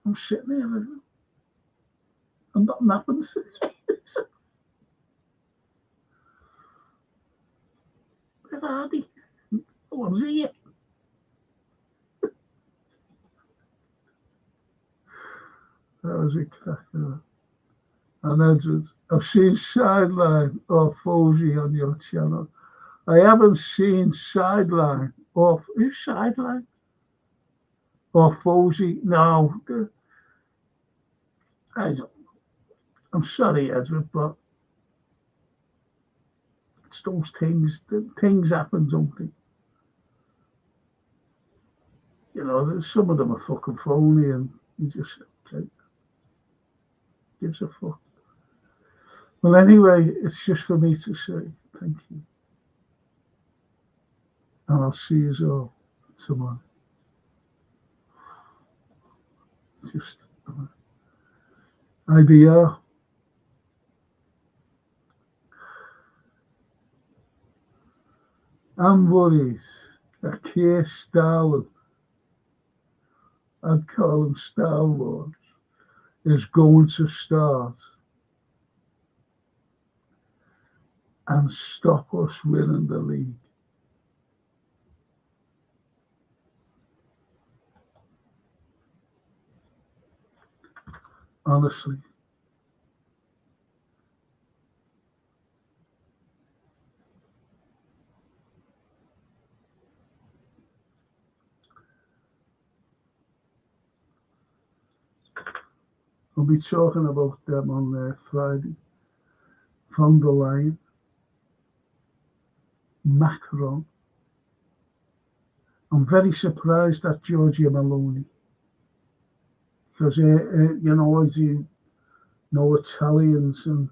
I'm sitting there and nothing happened. Where are they? No one's here. That was a cracker. And Edward, I've seen Sideline or Fozzy on your channel. I haven't seen Sideline or who's Sideline? Or Fozzy. No. I don't know. I'm sorry, Edward, but it's those things. Things happen, don't they? You know, some of them are fucking phony and you just okay. Gives a fuck. Well, anyway, it's just for me to say thank you. And I'll see you all tomorrow. Just IBR. I'm worried that Keir Starlin, I'd call him Star Wars, is going to start and stop us winning the league. Honestly. I'll be talking about them on Friday. From the line, Macron. I'm very surprised at Giorgia Meloni. because you know, as you know, Italians, and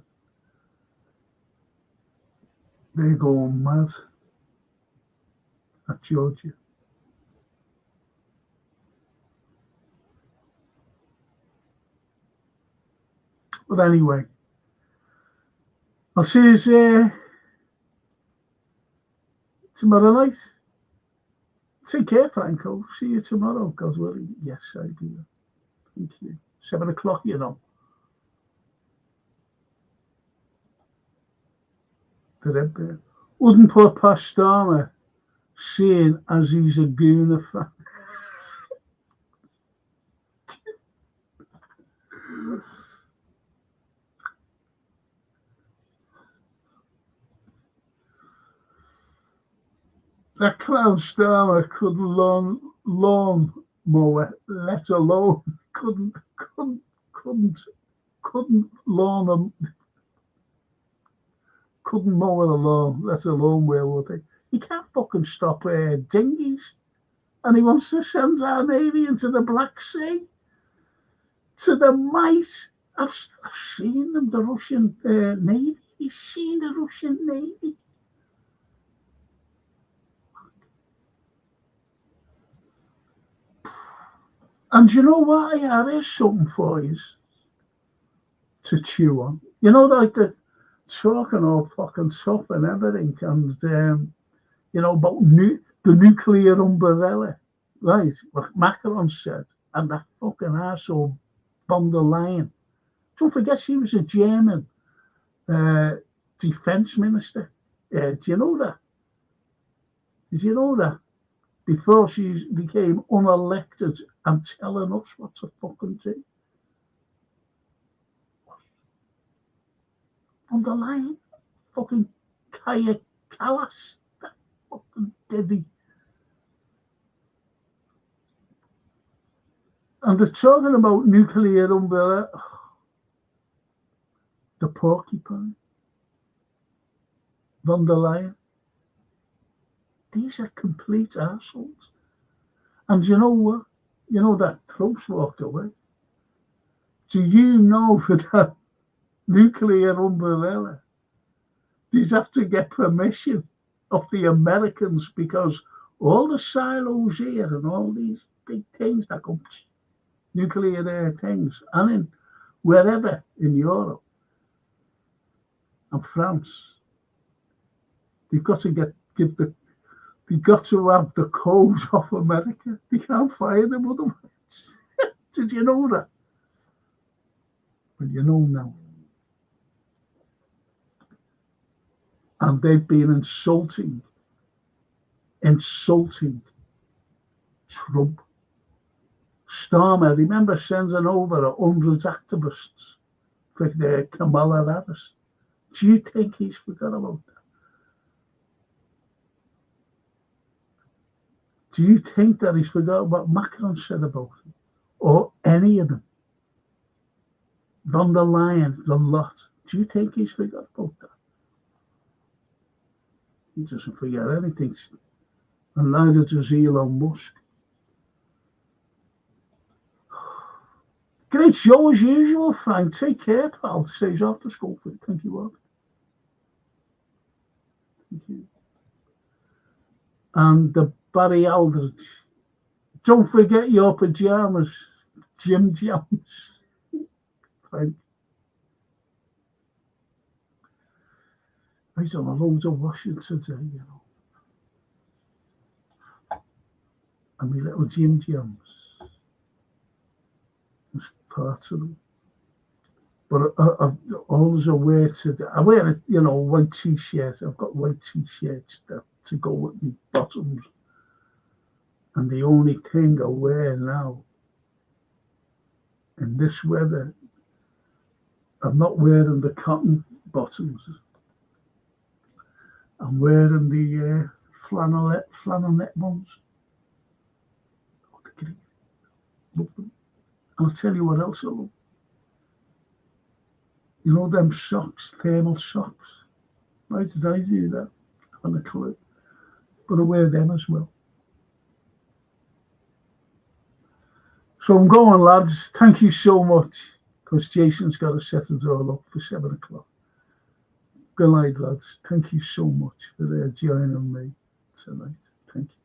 they're going mad at Georgia. But anyway, I'll see you tomorrow night. Take care, Franco. See you tomorrow, God willing. Yes, I do. Thank you. 7 o'clock, you know. Wouldn't put past Starmer, seeing as he's a Gooner fan. That clown Starmer couldn't lawn mower, let alone couldn't lawn him, couldn't mow a lawn, let alone where he can't fucking stop dinghies, and he wants to send our navy into the Black Sea to the mice. I've seen them, the Russian navy. He's seen the Russian navy. And you know what? There is something for you to chew on. You know, like the talking all fucking tough and everything, and you know, about the nuclear umbrella, right? What Macron said, and that fucking arsehole von der Leyen. Don't forget, she was a German defense minister. Do you know that? Did you know that? Before she became unelected and telling us what to fucking do. Von der Leyen, fucking Kaya Kallas, that fucking divvy. And they're talking about nuclear umbrella. The porcupine. Von der Leyen. These are complete assholes. And you know what? You know that Trump's walked away. Do you know for that nuclear umbrella, these have to get permission of the Americans, because all the silos here and all these big things that come, nuclear things, and in wherever in Europe and France, they've got to they've got to have the code of America. They can't fire them otherwise. Did you know that? Well, you know now. And they've been insulting Trump. Starmer, remember, sending over 100 activists for Kamala Harris. Do you think he's forgot about that? Do you think that he's forgot what Macron said about him? Or any of them? Von der Leyen, the lot. Do you think he's forgot about that? He doesn't forget anything. And neither does Elon Musk. Great show as usual, Frank. Take care, pal. Stays off the school for you. Thank you, Rob. Thank you. And the Barry Aldridge. Don't forget your pajamas, Jim Jones. Frank. I've done a load of washing today, you know. And my little Jim Jones was part of them. But I always wear today. I wear a white t-shirt. I've got white t-shirts to go with my bottoms. And the only thing I wear now in this weather, I'm not wearing the cotton bottoms. I'm wearing the flannelette ones. Oh, the great. Love them. And I'll tell you what else I love. You know them socks, thermal socks? Why did I do that? I haven't a clue. But I wear them as well. So I'm going, lads. Thank you so much, because Jason's got to set us all up for 7 o'clock. Good night, lads. Thank you so much for joining me tonight. Thank you.